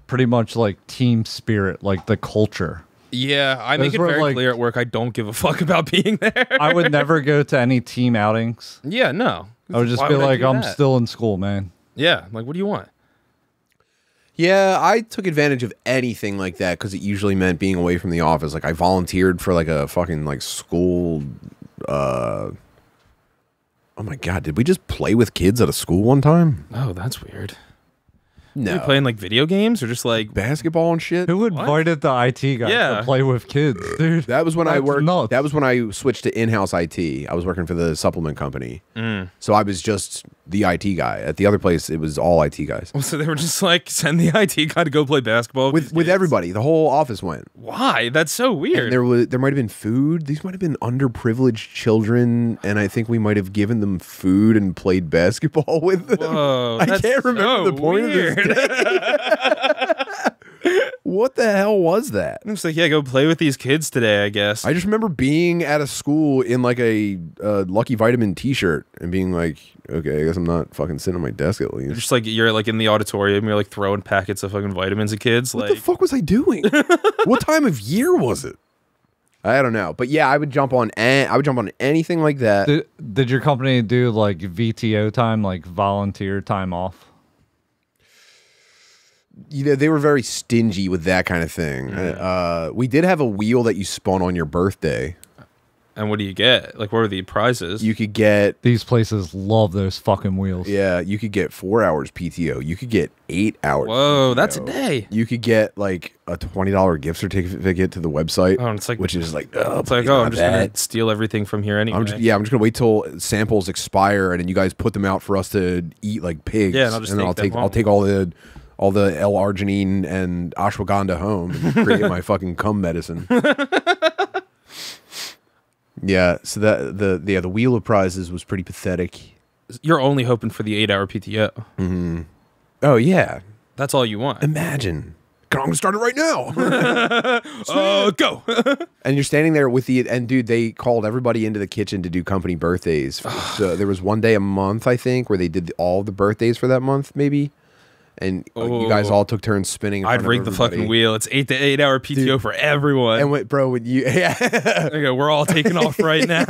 pretty much, like, team spirit, like, the culture. Yeah, I make it very clear at work I don't give a fuck about being there. I would never go to any team outings. Yeah, no. I would just be like, I'm still in school, man. Yeah, like, what do you want? Yeah, I took advantage of anything like that because it usually meant being away from the office. Like I volunteered for like a fucking like school. Oh my god, did we just play with kids at a school one time? Oh, that's weird. No. Are you playing like video games or just like basketball and shit? Who invited the IT guy to play with kids, dude? That was when I worked. Nuts. That was when I switched to in-house IT. I was working for the supplement company, so I was just the IT guy. At the other place, it was all IT guys. Well, so they were just like, send the IT guy to go play basketball with everybody. The whole office went. Why? That's so weird. And there might have been food. These might have been underprivileged children, and I think we might have given them food and played basketball with them. Whoa, I can't remember the point weird. of this. What the hell was that? I'm just like, yeah, go play with these kids today, I guess. I just remember being at a school in like a Lucky Vitamin T-shirt and being like, okay, I guess I'm not fucking sitting on my desk at least. Just like you're like in the auditorium, you're like throwing packets of fucking vitamins at kids. What the fuck was I doing? What time of year was it? I don't know, but yeah, I would jump on. I would jump on anything like that. Did your company do like VTO time, like volunteer time off? You know, they were very stingy with that kind of thing. We did have a wheel that you spun on your birthday. And what do you get? Like, what are the prizes? You could get... These places love those fucking wheels. Yeah, you could get 4 hours PTO. You could get 8 hours Whoa, PTO. that's a day. You could get, like, a $20 gift certificate to the website. Oh, it's like... Which is like, it's like, oh, I'm just going to steal everything from here anyway. I'm just going to wait till samples expire, and then you guys put them out for us to eat like pigs. Yeah, and I'll just I'll take all the L-arginine and ashwagandha home and create my fucking cum medicine. Yeah, so the wheel of prizes was pretty pathetic. You're only hoping for the 8-hour PTO. Mm-hmm. Oh yeah, that's all you want. Imagine. I'm gonna start it right now. Go. And you're standing there with dude, they called everybody into the kitchen to do company birthdays. So there was one day a month, I think, where they did all the birthdays for that month, maybe. And you guys all took turns spinning. I'd rig the fucking wheel. It's 8 to 8 hour PTO dude, for everyone. And when you, okay, we're all taking off right now.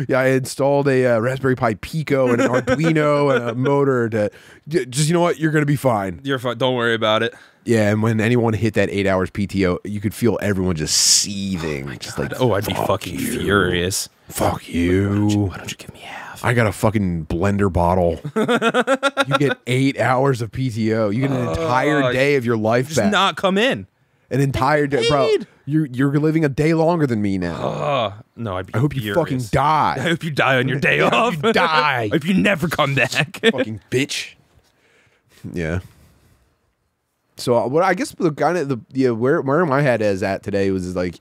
Yeah, I installed a Raspberry Pi Pico and an Arduino and a motor to just, you know what, you're gonna be fine. You're fine. Don't worry about it. Yeah, and when anyone hit that 8 hours PTO, you could feel everyone just seething. Oh just like, I'd be fucking furious. Fuck you. Why don't you give me half? I got a fucking blender bottle. You get 8 hours of PTO. You get an entire day of your life just back. Not come in. An entire day, bro. You're living a day longer than me now. No, I'd be I hope you fucking die. I hope you die on your day off. I hope you die. I hope you never come back. Fucking bitch. Yeah. So what I guess the kind of where my head is at today was like,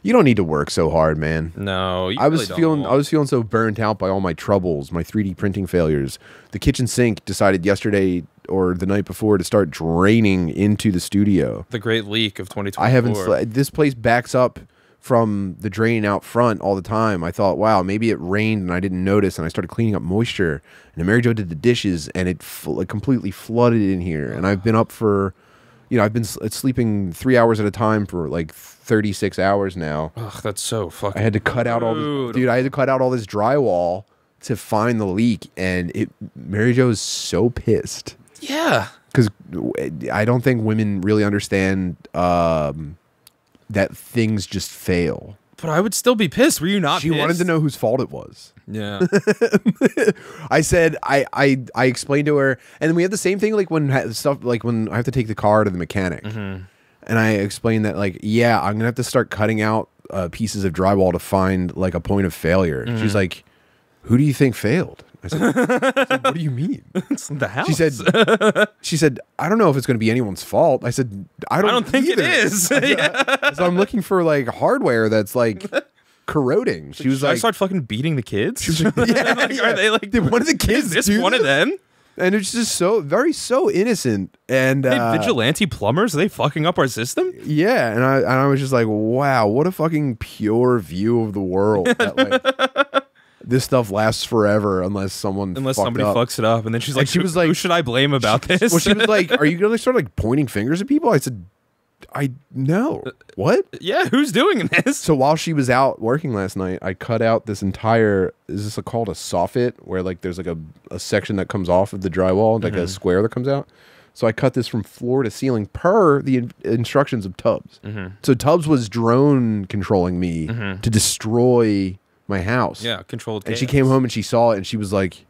you don't need to work so hard, man. No, I was feeling so burnt out by all my troubles, my 3D printing failures. The kitchen sink decided yesterday or the night before to start draining into the studio. The great leak of 2024. I haven't. This place backs up from the drain out front all the time. I thought, wow, maybe it rained and I didn't notice, and I started cleaning up moisture. And Mary Jo did the dishes, and it completely flooded in here. And I've been up for, I've been sleeping 3 hours at a time for like 36 hours now. Ugh, that's so fucking. I had to cut out I had to cut out all this drywall to find the leak, and Mary Jo is so pissed. Yeah, because I don't think women really understand that things just fail. But I would still be pissed. Were you not? She wanted to know whose fault it was. Yeah. I said I explained to her, and then we have the same thing like when I have to take the car to the mechanic. And I explained that, like, yeah, I'm gonna have to start cutting out pieces of drywall to find like a point of failure. She's like, "Who do you think failed?" I said, "What do you mean?" It's the house. She said, "I don't know if it's gonna be anyone's fault." I said, "I don't think either. it is." Yeah. So I'm looking for like hardware that's like corroding. She was Should like, I start fucking beating the kids? She was like, yeah. Are they like, did one of the kids? Is this one of them? And it's just so innocent. And vigilante plumbers, are they fucking up our system? Yeah, and I was just like, wow, what a fucking pure view of the world. That, like, this stuff lasts forever unless somebody fucks it up. And then she's like, who should I blame about this? Well, she was like, are you gonna start like pointing fingers at people? I said, I know. What? Yeah, who's doing this? So while she was out working last night, I cut out this entire, is this called a soffit, where like there's like a section that comes off of the drywall, like a square that comes out. So I cut this from floor to ceiling per the instructions of Tubbs. So Tubbs was drone controlling me to destroy my house. Yeah, controlled And chaos. she came home and she saw it and she was like,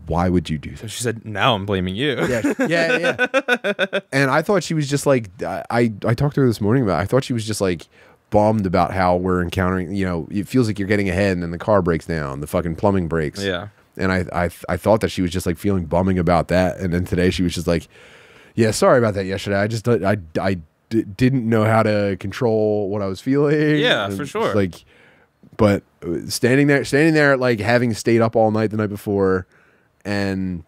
why would you do that? She said, now I'm blaming you. Yeah. And I thought she was just like, I talked to her this morning about it. I thought she was just like bummed about how we're encountering, you know, it feels like you're getting ahead and then the car breaks down, the fucking plumbing breaks. Yeah. And I thought that she was just like feeling bumming about that. And then today she was just like, yeah, sorry about that yesterday. I just, I didn't know how to control what I was feeling. Yeah, and for sure. Like, but standing there, like having stayed up all night the night before, and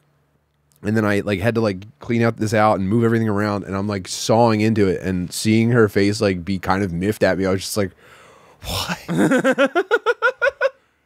then I like had to like clean out and move everything around, and I'm like sawing into it, and seeing her face like be kind of miffed at me, I was just like, what?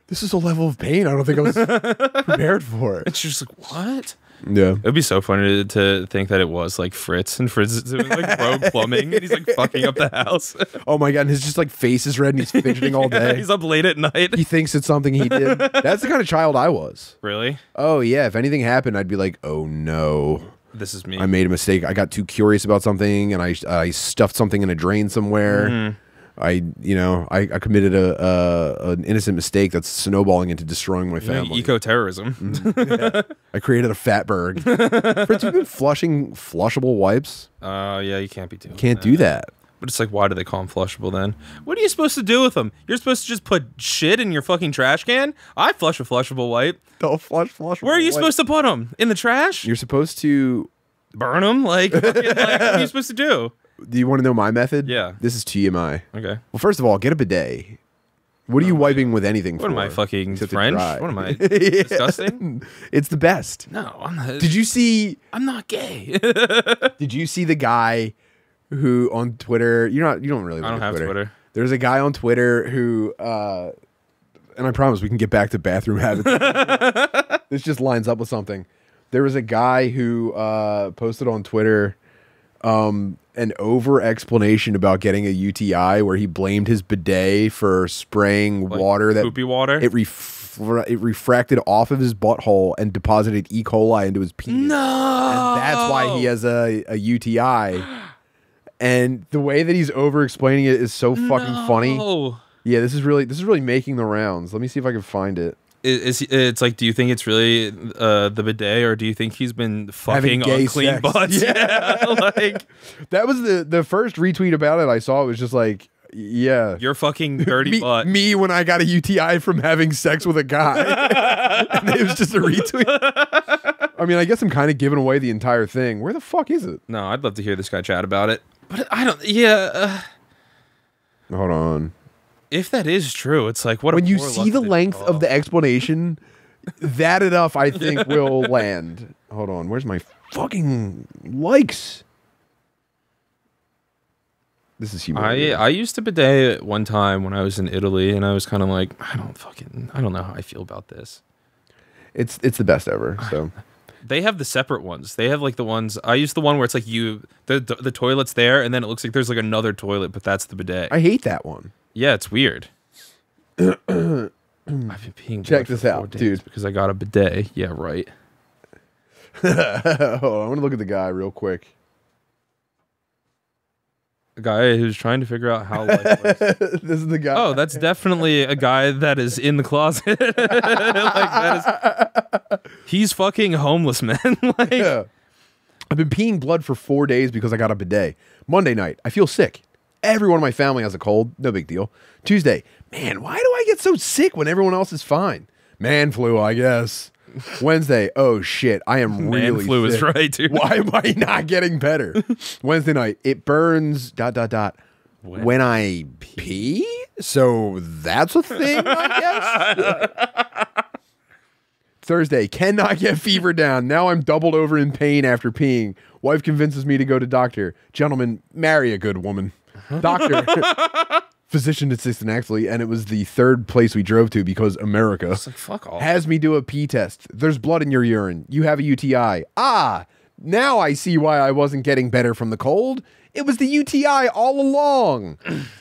This is a level of pain I don't think I was prepared for. And she's like, what? Yeah. It'd be so funny to think that it was like Fritz, and Fritz is doing like rogue plumbing, and he's like fucking up the house. Oh my God. And his just like face is red and he's fidgeting all day. He's up late at night. He thinks it's something he did. That's the kind of child I was. Really? Oh yeah. If anything happened, I'd be like, oh no. This is me. I made a mistake. I got too curious about something and I stuffed something in a drain somewhere. Mm-hmm. I committed an innocent mistake that's snowballing into destroying my family. Eco-terrorism. Yeah. I created a fatberg. Fritz, you've been flushing flushable wipes? Yeah, you can't be doing Can't do that. But it's like, why do they call them flushable then? What are you supposed to do with them? You're supposed to just put shit in your fucking trash can? I flush a flushable wipe. Don't flushable. Where are you supposed to put them? In the trash? You're supposed to burn them? Like, what are you supposed to do? Do you want to know my method? Yeah. This is TMI. Okay. Well, first of all, get a bidet. What are you wiping with anything for? What am I, fucking Except French? What am I, disgusting? It's the best. No, I'm not. Did you see? I'm not gay. Did you see the guy who on Twitter? You don't really. I don't have Twitter. There's a guy on Twitter who, and I promise we can get back to bathroom habits. This just lines up with something. There was a guy who posted on Twitter an over explanation about getting a UTI where he blamed his bidet for spraying Like water that poopy water. It refracted off of his butthole and deposited E. coli into his penis. No, and that's why he has a UTI. And the way that he's over explaining it is so fucking funny. Yeah, this is really making the rounds. Let me see if I can find it. It's like, do you think it's really the bidet, or do you think he's been fucking unclean butts? Yeah, like that was the first retweet about it I saw. It was just like, yeah, your fucking dirty butt. Me when I got a UTI from having sex with a guy, and it was just a retweet. I mean, I guess I'm kind of giving away the entire thing. Where the fuck is it? No, I'd love to hear this guy chat about it, but I don't. Yeah, hold on. If that is true, it's like, what when you see the length of the explanation, that enough I think will land. Hold on, where's my fucking likes? This is humiliating. I used to bidet one time when I was in Italy, and I was kind of like, I don't know how I feel about this. It's the best ever. So they have the separate ones. They have like the ones. I used the one where it's like the toilet's there, and then it looks like there's like another toilet, but that's the bidet. I hate that one. Yeah, it's weird. I've been peeing. Check this out, dude. Because I got a bidet. Yeah, right. Hold on, I want to look at the guy real quick. A guy who's trying to figure out how life works. This is the guy. Oh, that's definitely a guy that is in the closet. Like that is. He's fucking homeless, man. Like, yeah. I've been peeing blood for 4 days because I got a bidet. Monday night, I feel sick. Everyone in my family has a cold. No big deal. Tuesday, man, why do I get so sick when everyone else is fine? Man flu, I guess. Wednesday, oh shit, I am really Man flu sick. is right, dude. Why am I not getting better? Wednesday night, it burns, ... when I pee? So that's a thing, I guess? Thursday, cannot get fever down. Now I'm doubled over in pain after peeing. Wife convinces me to go to doctor. Gentlemen, marry a good woman. Doctor, physician assistant actually, and it was the third place we drove to because America like, fuck off. Has me do a pee test. There's blood in your urine. You have a UTI. Ah, now I see why I wasn't getting better from the cold. It was the UTI all along.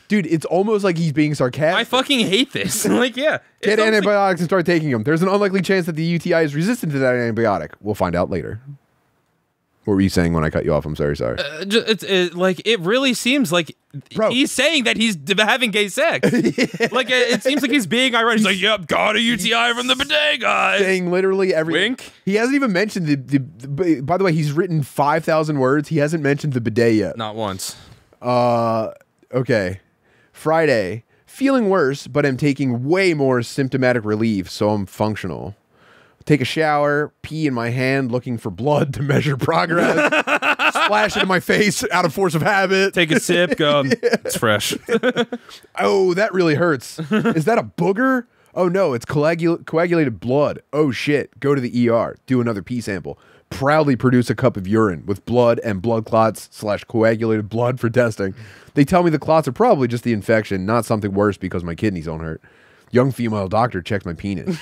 Dude, it's almost like he's being sarcastic. I fucking hate this. Like, yeah. Get antibiotics and start taking them. There's an unlikely chance that the UTI is resistant to that antibiotic. We'll find out later. What were you saying when I cut you off? I'm sorry. Like it really seems like he's saying that he's having gay sex. Like it seems like he's being ironic. He's like, "Yep, got a UTI from the bidet guy." Saying literally everything. Wink. He hasn't even mentioned the. By the way, he's written 5,000 words. He hasn't mentioned the bidet yet. Not once. Okay. Friday. Feeling worse, but I'm taking way more symptomatic relief, so I'm functional. Take a shower, pee in my hand, looking for blood to measure progress. Splash it in my face out of force of habit. Take a sip, go, it's fresh. Oh, that really hurts. Is that a booger? Oh no, it's coagulated blood. Oh shit, go to the ER. Do another pee sample. Proudly produce a cup of urine with blood and blood clots / coagulated blood for testing. They tell me the clots are probably just the infection, not something worse because my kidneys don't hurt. Young female doctor checks my penis.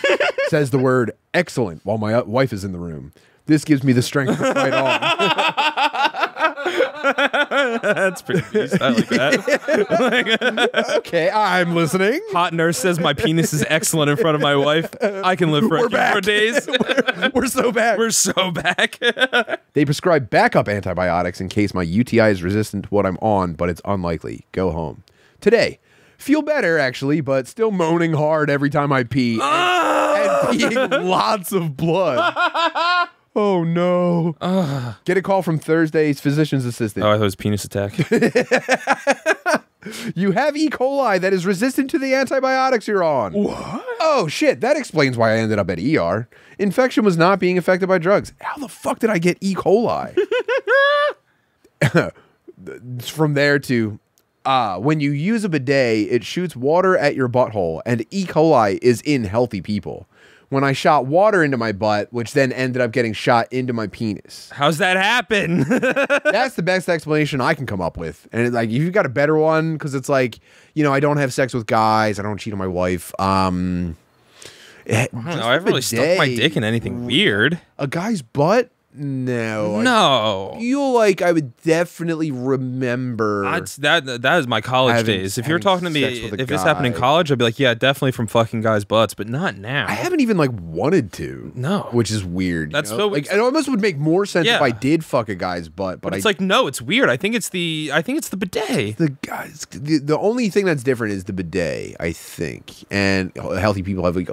Says the word excellent while my wife is in the room. This gives me the strength to fight on. That's pretty nice. I like that. Okay, I'm listening. Hot nurse says my penis is excellent in front of my wife. I can live for days. We're so back. We're so back. They prescribe backup antibiotics in case my UTI is resistant to what I'm on, but it's unlikely. Go home. Today, feel better actually, but still moaning hard every time I pee. And peeing lots of blood. Oh no. Get a call from Thursday's physician's assistant. Oh, I thought it was penis attack. You have E. coli that is resistant to the antibiotics you're on. What? Oh shit, that explains why I ended up at ER. Infection was not being affected by drugs. How the fuck did I get E. coli? From there to when you use a bidet, it shoots water at your butthole, and E. coli is in healthy people. When I shot water into my butt, which then ended up getting shot into my penis. How's that happen? That's the best explanation I can come up with. And like, if you've got a better one, because it's like, you know, I don't have sex with guys, I don't cheat on my wife. I don't know. I've really stuck my dick in anything weird. A guy's butt? No. No. I feel like I would definitely remember. That is my college days. If you're talking to me, if this happened in college, I'd be like, yeah, definitely from fucking guys' butts, but not now. I haven't even like wanted to. No. Which is weird. That's so like, it almost would make more sense if I did fuck a guy's butt, but it's like, no, it's weird. I think it's the bidet. The guys, the only thing that's different is the bidet, I think. And healthy people have like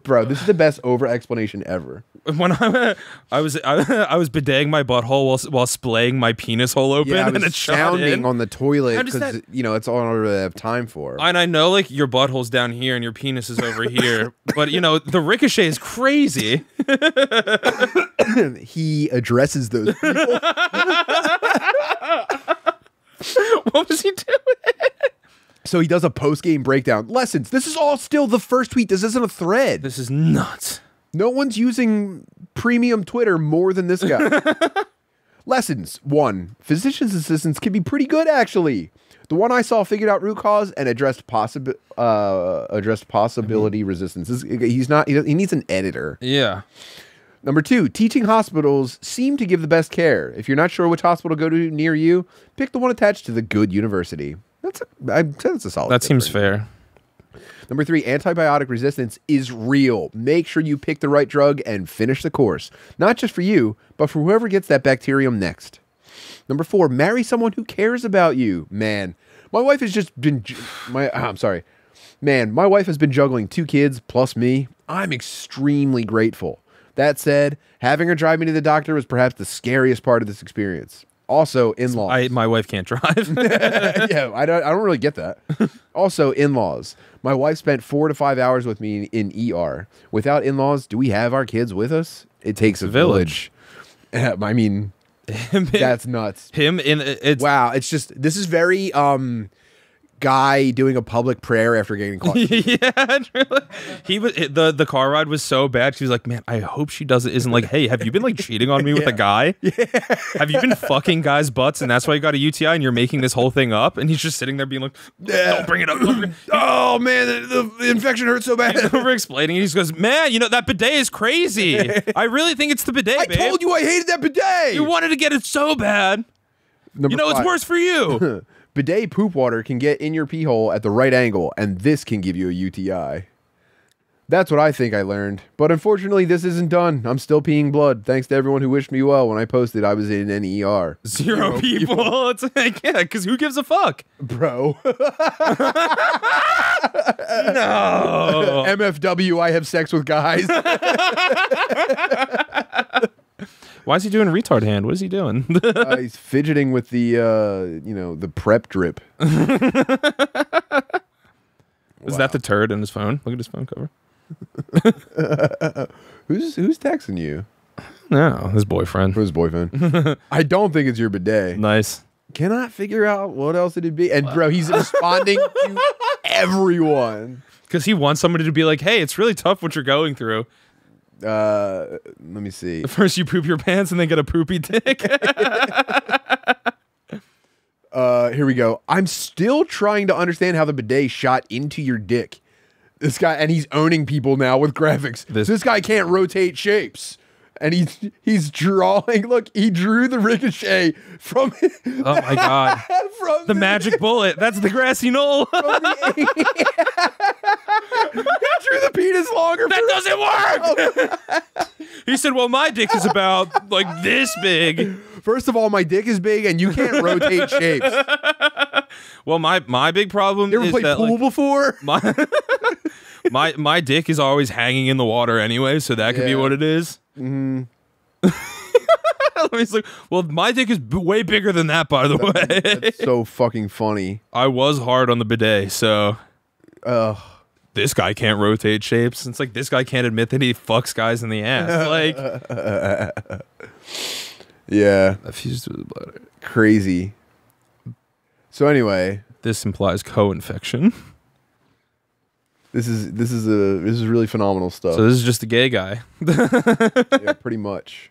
bro, this is the best over explanation ever. When I was bidetting my butthole while splaying my penis hole open, and it's sounding on the toilet because you know it's all I really have time for. And I know like your butthole's down here and your penis is over here, but you know the ricochet is crazy. He addresses those people. What was he doing? So he does a post-game breakdown. Lessons. This is all still the first tweet. This isn't a thread. This is nuts. No one's using premium Twitter more than this guy. Lessons. 1. Physician's assistants can be pretty good, actually. The one I saw figured out root cause and addressed possibility resistance. He needs an editor. Yeah. Number 2, teaching hospitals seem to give the best care. If you're not sure which hospital to go to near you, pick the one attached to the good university. I'd say that's a solid. That seems fair. Number 3, antibiotic resistance is real. Make sure you pick the right drug and finish the course. Not just for you, but for whoever gets that bacterium next. Number 4, marry someone who cares about you. Man, my wife has just been... my wife has been juggling 2 kids plus me. I'm extremely grateful. That said, having her drive me to the doctor was perhaps the scariest part of this experience. Also, in-laws. My wife can't drive. Yeah, I don't really get that. Also, in-laws. My wife spent 4 to 5 hours with me in ER. Without in-laws, do we have our kids with us? It takes a village. I mean, that's nuts. Wow, it's just, this is very guy doing a public prayer after getting caught. Yeah, he was the car ride was so bad. She was like, "Man, I hope she isn't like, hey, have you been like cheating on me with a guy? Yeah. Have you been fucking guys' butts and that's why you got a UTI and you're making this whole thing up?" And he's just sitting there being like, "Don't bring it up." Oh man, the infection hurts so bad. Over explaining, he just goes, "Man, you know that bidet is crazy. I really think it's the bidet, babe. I told you I hated that bidet. You wanted to get it so bad. Number 5. It's worse for you." Bidet poop water can get in your pee hole at the right angle, and this can give you a UTI. That's what I think I learned. But unfortunately, this isn't done. I'm still peeing blood. Thanks to everyone who wished me well when I posted I was in an ER. Zero people. It's like, yeah, because who gives a fuck? Bro. No. MFW, I have sex with guys. Why is he doing retard hand? What is he doing? He's fidgeting with the, the prep drip. Is that the turd in his phone? Look at his phone cover. Who's texting you? No, his boyfriend. His boyfriend. I don't think it's your bidet. Nice. Cannot figure out what else it'd be. And bro, he's responding to everyone. Because he wants somebody to be like, hey, it's really tough what you're going through. Let me see. First you poop your pants and then get a poopy dick. Here we go. I'm still trying to understand how the bidet shot into your dick. This guy, and he's owning people now with graphics. This guy can't rotate shapes. And he's drawing. Look, he drew the ricochet from. Oh my god! From the magic bullet. That's the grassy knoll. He drew the penis longer. That doesn't work. He said, "Well, my dick is about like this big." First of all, my dick is big, and you can't rotate shapes. Well, my big problem you ever is played that pool before? My dick is always hanging in the water anyway, so that could be what it is. Mm-hmm. He's like, well, my dick is way bigger than that, by the way. That's so fucking funny. I was hard on the bidet, so this guy can't rotate shapes. It's like this guy can't admit that he fucks guys in the ass. Like, yeah, fused with the bladder. Crazy. So anyway, this implies co-infection. This is really phenomenal stuff. So this is just a gay guy. Yeah, pretty much.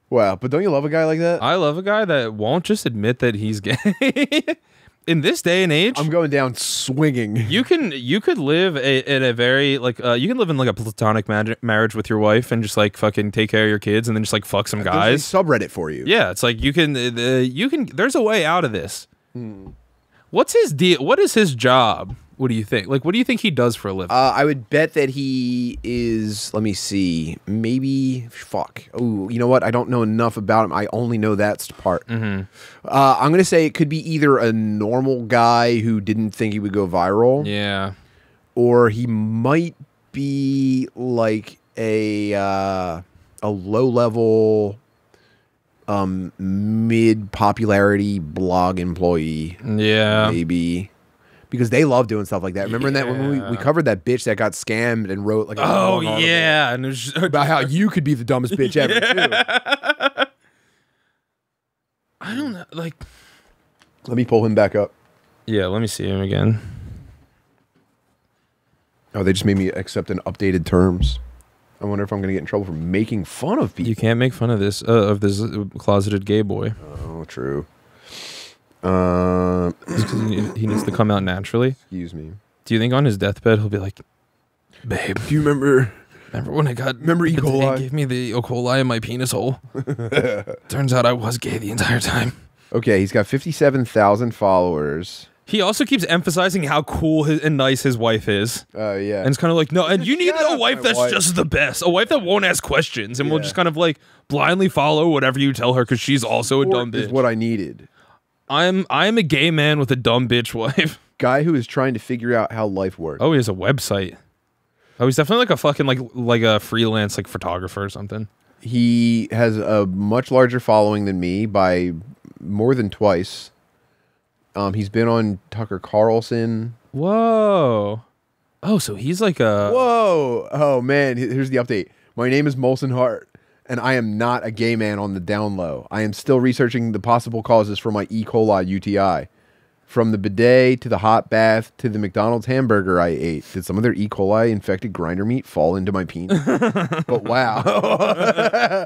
Wow, but don't you love a guy like that? I love a guy that won't just admit that he's gay. In this day and age, I'm going down swinging. You could live in a very like you can live in like a platonic marriage with your wife and just like fucking take care of your kids and then just like fuck some guys. There's a subreddit for you. Yeah, it's like you can there's a way out of this. What's his deal? What is his job? What do you think? Like, what do you think he does for a living? I would bet that he is, let me see, maybe, fuck. Oh, you know what? I don't know enough about him. I only know that part. I'm going to say it could be either a normal guy who didn't think he would go viral. Yeah. Or he might be like a low-level, mid-popularity blog employee. Yeah. Maybe. Because they love doing stuff like that. Remember that when we covered that bitch that got scammed and wrote like oh yeah, and it was just, about how you could be the dumbest bitch ever too. I don't know, like. Let me pull him back up. Yeah, let me see him again. Oh, they just made me accept an updated terms. I wonder if I'm gonna get in trouble for making fun of people. You can't make fun of this closeted gay boy. Oh, true. He needs to come out naturally. Excuse me. Do you think on his deathbed he'll be like, babe, do you remember when I got E. coli? Gave me the E. coli in my penis hole. Turns out I was gay the entire time. Okay, he's got 57,000 followers. He also keeps emphasizing how cool and nice his wife is. Yeah. And it's kind of like, no, and you need a wife that's just the best. A wife that won't ask questions and will just kind of like blindly follow whatever you tell her because she's also a dumb bitch. Is what I needed. I'm a gay man with a dumb bitch wife. Guy who is trying to figure out how life works. Oh, he has a website. Oh, he's definitely like a fucking like a freelance like photographer or something. He has a much larger following than me by more than twice. He's been on Tucker Carlson. Whoa. Oh, so he's like a... Whoa. Oh, man. Here's the update. My name is Molson Hart, and I am not a gay man on the down low. I am still researching the possible causes for my E. coli UTI. From the bidet to the hot bath to the McDonald's hamburger I ate. Did some of their E. coli infected grinder meat fall into my penis? But wow.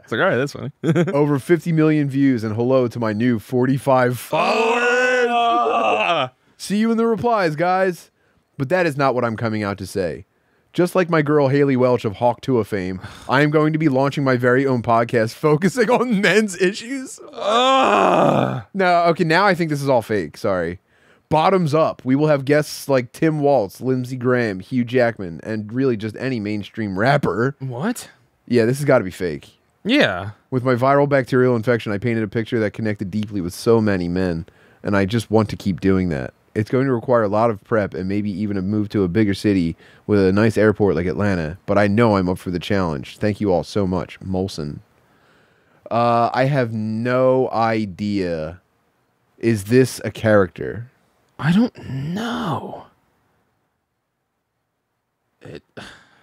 It's like, all right, that's funny. Over 50 million views, and hello to my new 45 followers. See you in the replies, guys. But that is not what I'm coming out to say. Just like my girl Haley Welch of Hawk Tua fame, I am going to be launching my very own podcast focusing on men's issues. No, okay, now I think this is all fake. Sorry. Bottoms up. We will have guests like Tim Waltz, Lindsey Graham, Hugh Jackman, and really just any mainstream rapper. What? Yeah, this has got to be fake. Yeah. With my viral bacterial infection, I painted a picture that connected deeply with so many men, and I just want to keep doing that. It's going to require a lot of prep and maybe even a move to a bigger city with a nice airport like Atlanta, but I know I'm up for the challenge. Thank you all so much. Molson. I have no idea. Is this a character? I don't know.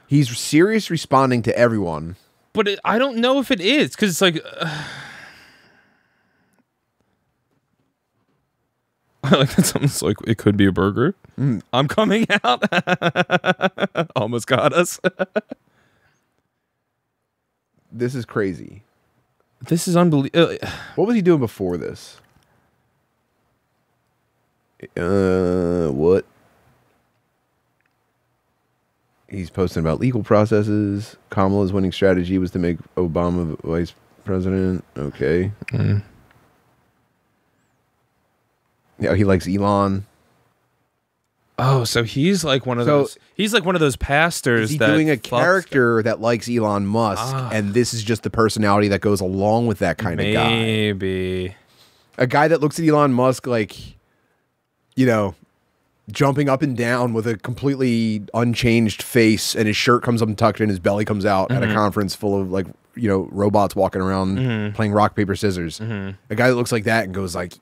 He's serious responding to everyone. But I don't know if it is, because it's like... I like that someone's like, it could be a burger. I'm coming out. Almost got us. This is crazy. This is unbelievable. What was he doing before this? What? He's posting about legal processes. Kamala's winning strategy was to make Obama vice president. Okay. Yeah, he likes Elon. Oh, so he's like one of those. He's like one of those pastors. He's doing a character that likes Elon Musk, and this is just the personality that goes along with that kind of guy. Maybe a guy that looks at Elon Musk like, you know, jumping up and down with a completely unchanged face, and his shirt comes untucked and his belly comes out at a conference full of like, you know, robots walking around playing rock paper scissors. A guy that looks like that and goes like,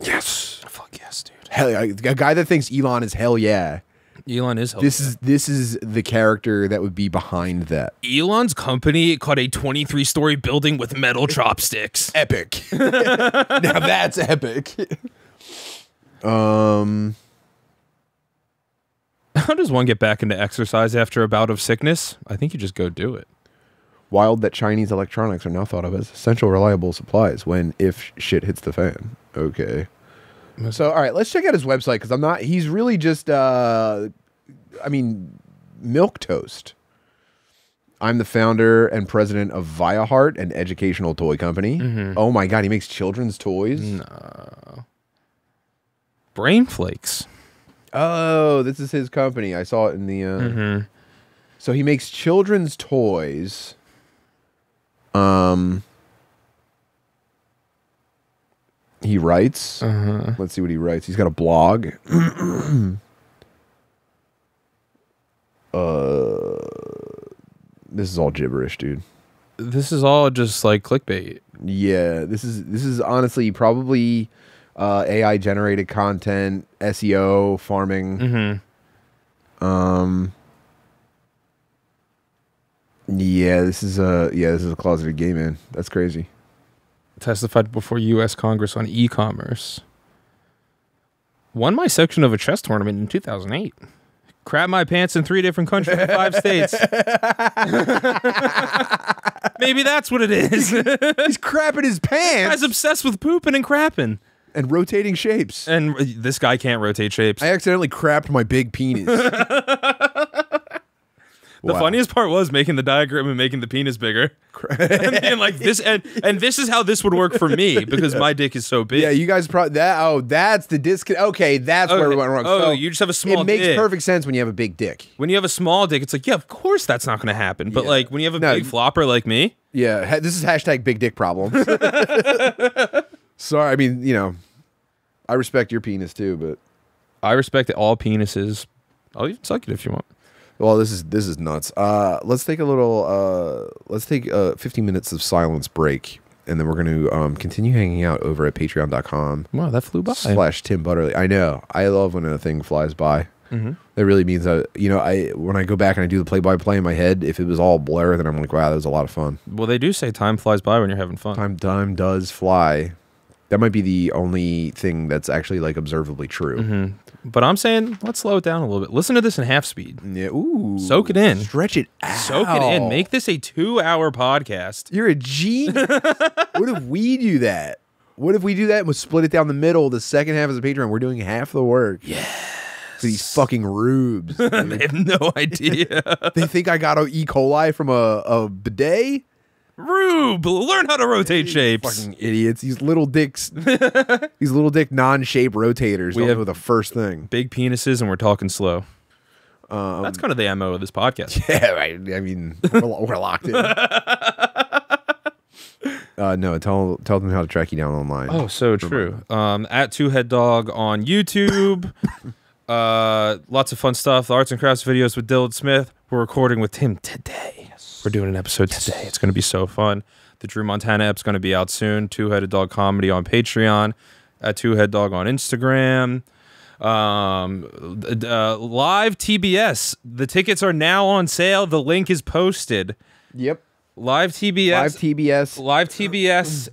yes, fuck yes, dude. Hell yeah. A guy that thinks Elon is hell yeah. Elon is hell This is the character that would be behind that. Elon's company caught a 23-story building with metal chopsticks. Epic. Now that's epic. How does one get back into exercise after a bout of sickness? I think you just go do it. Wild that Chinese electronics are now thought of as essential, reliable supplies when if shit hits the fan. Okay. So, all right, let's check out his website because he's really just, milk toast. I'm the founder and president of Viaheart, an educational toy company. Oh my God, he makes children's toys? No. Brain Flakes. Oh, this is his company. I saw it in the, So he makes children's toys. He writes. Let's see what he writes. He's got a blog. This is all gibberish, dude. This is all just like clickbait. Yeah, this is honestly probably AI generated content, SEO, farming. Yeah, this is a closeted gay man. That's crazy. Testified before U.S. Congress on e-commerce. Won my section of a chess tournament in 2008. Crap my pants in 3 different countries in 5 states. Maybe that's what it is. He's crapping his pants. Guy's obsessed with pooping and crapping. And rotating shapes. And this guy can't rotate shapes. I accidentally crapped my big penis. The funniest part was making the diagram and making the penis bigger. And being like this, and this is how this would work for me because my dick is so big. Yeah, you guys probably that's the disc. Okay, that's where we went wrong. Oh, so you just have a small dick. It makes perfect sense when you have a big dick. When you have a small dick, it's like, yeah, of course that's not going to happen. But like when you have a big flopper like me. Yeah, this is hashtag big dick problems. Sorry, I mean, you know, I respect your penis too, but I respect all penises. I'll even suck it if you want. Well, this is nuts. Let's take a little. Let's take 15 minutes of silence break, and then we're going to continue hanging out over at patreon.com. Wow, that flew by. /Tim Butterly. I know. I love when a thing flies by. That really means that, you know, when I go back and I do the play-by-play in my head, if it was all blur, then I'm like, wow, that was a lot of fun. Well, they do say time flies by when you're having fun. Time does fly. That might be the only thing that's actually like observably true. But I'm saying let's slow it doan a little bit. Listen to this in half speed. Yeah. Ooh. Soak it in. Stretch it out. Soak it in. Make this a 2-hour podcast. You're a genius. What if we do that? What if we do that and we split it down the middle? The second half is a Patreon. We're doing half the work. Yeah. These fucking rubes. They have no idea. They think I got E. coli from a bidet? Rube, learn how to rotate shapes. Fucking idiots. These little dicks. These little dick non-shape rotators. We don't know the first thing. Big penises, and we're talking slow. That's kind of the MO of this podcast. Yeah, right. I mean, we're locked in. No, tell them how to track you down online. Oh, so true. At Two Head Dog on YouTube. Lots of fun stuff. The arts and crafts videos with Dylan Smith. We're recording with Tim today. We're doing an episode today. It's going to be so fun. The Drew Montana app's going to be out soon. Two Headed Dog Comedy on Patreon. At Two Head Dog on Instagram. Live TBS. The tickets are now on sale. The link is posted. Yep. Live TBS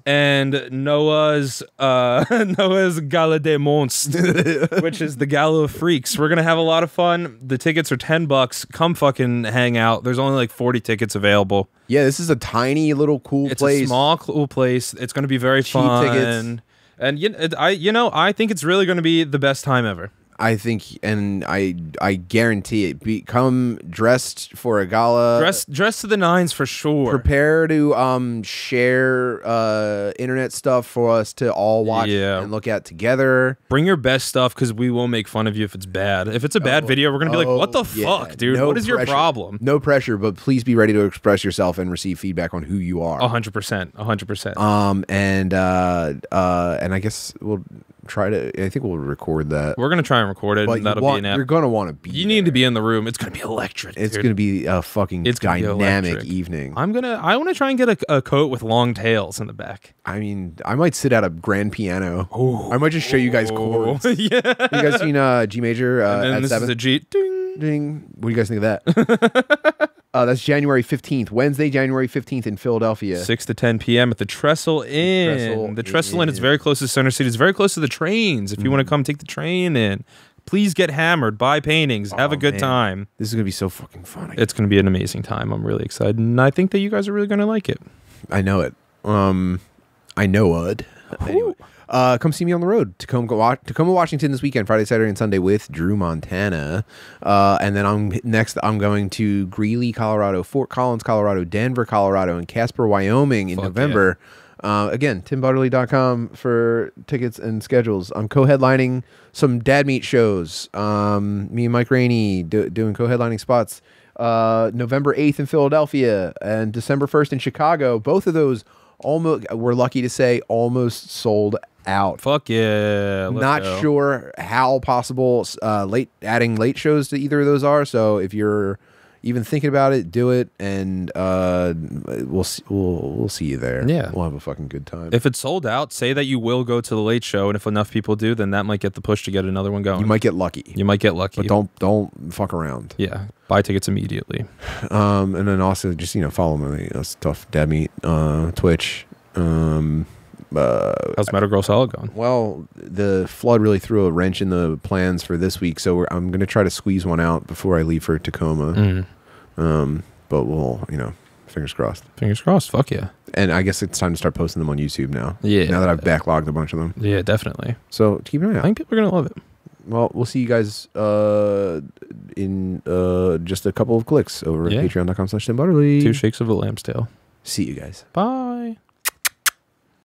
and Noah's Gala des Monstres, which is the Gala of Freaks. We're gonna have a lot of fun. The tickets are $10. Come fucking hang out. There's only like 40 tickets available. Yeah, this is a tiny little cool place. It's a small cool place. It's gonna be very fun. Tickets. And I think it's really gonna be the best time ever. I think, and I guarantee it. Come dressed for a gala. Dress to the nines for sure. Prepare to share internet stuff for us to all watch and look at together. Bring your best stuff because we will make fun of you if it's bad. If it's a bad video, we're gonna be like, "What the fuck, dude? What is your problem?" No pressure, but please be ready to express yourself and receive feedback on who you are. 100%. 100%. And I guess we'll try to. I think we'll record that. We're gonna try and record it. But and that'll be an app. You're gonna want to be. You need to be in the room. It's gonna be electric. It's gonna be a fucking dynamic evening. I want to try and get a coat with long tails in the back. I mean, I might sit at a grand piano. I might just show you guys chords. Yeah. You guys seen G major at this 7? is a G. Ding. Ding. What do you guys think of that? That's January 15th, Wednesday, January 15th in Philadelphia. 6 to 10 p.m. at the Trestle Inn. The Trestle Inn is very close to Center City. It's very close to the trains. If you want to come take the train in, please get hammered, buy paintings, have a good time. This is going to be so fucking fun. It's going to be an amazing time. I'm really excited. And I think that you guys are really going to like it. I know it. I know it. Anyway. Come see me on the road. Tacoma, Washington this weekend, Friday, Saturday, and Sunday with Drew Montana. And then I'm going to Greeley, Colorado, Fort Collins, Colorado, Denver, Colorado, and Casper, Wyoming in November. Yeah. Again, timbutterly.com for tickets and schedules. I'm co-headlining some Dad Meat shows. Me and Mike Rainey doing co-headlining spots. November 8th in Philadelphia and December 1st in Chicago. Both of those we're lucky to say almost sold out. Fuck yeah. Not sure how possible adding late shows to either of those are. So if you're even thinking about it, do it, and we'll see you there. Yeah, we'll have a fucking good time. If it's sold out, say that you will go to the late show, and if enough people do, then that might get the push to get another one going. You might get lucky. But don't fuck around. Yeah, buy tickets immediately. And then also just follow my stuff, Dad Meat, Twitch. How's Metal Girl Solid going? Well, the flood really threw a wrench in the plans for this week, so I'm going to try to squeeze one out before I leave for Tacoma. But we'll, fingers crossed. Fingers crossed. Fuck yeah. And I guess it's time to start posting them on YouTube now. Yeah. Now that I've backlogged a bunch of them. Yeah, definitely. So keep an eye out. I think people are going to love it. Well, we'll see you guys in just a couple of clicks over at patreon.com/timbutterly. 2 shakes of a lamb's tail. See you guys. Bye.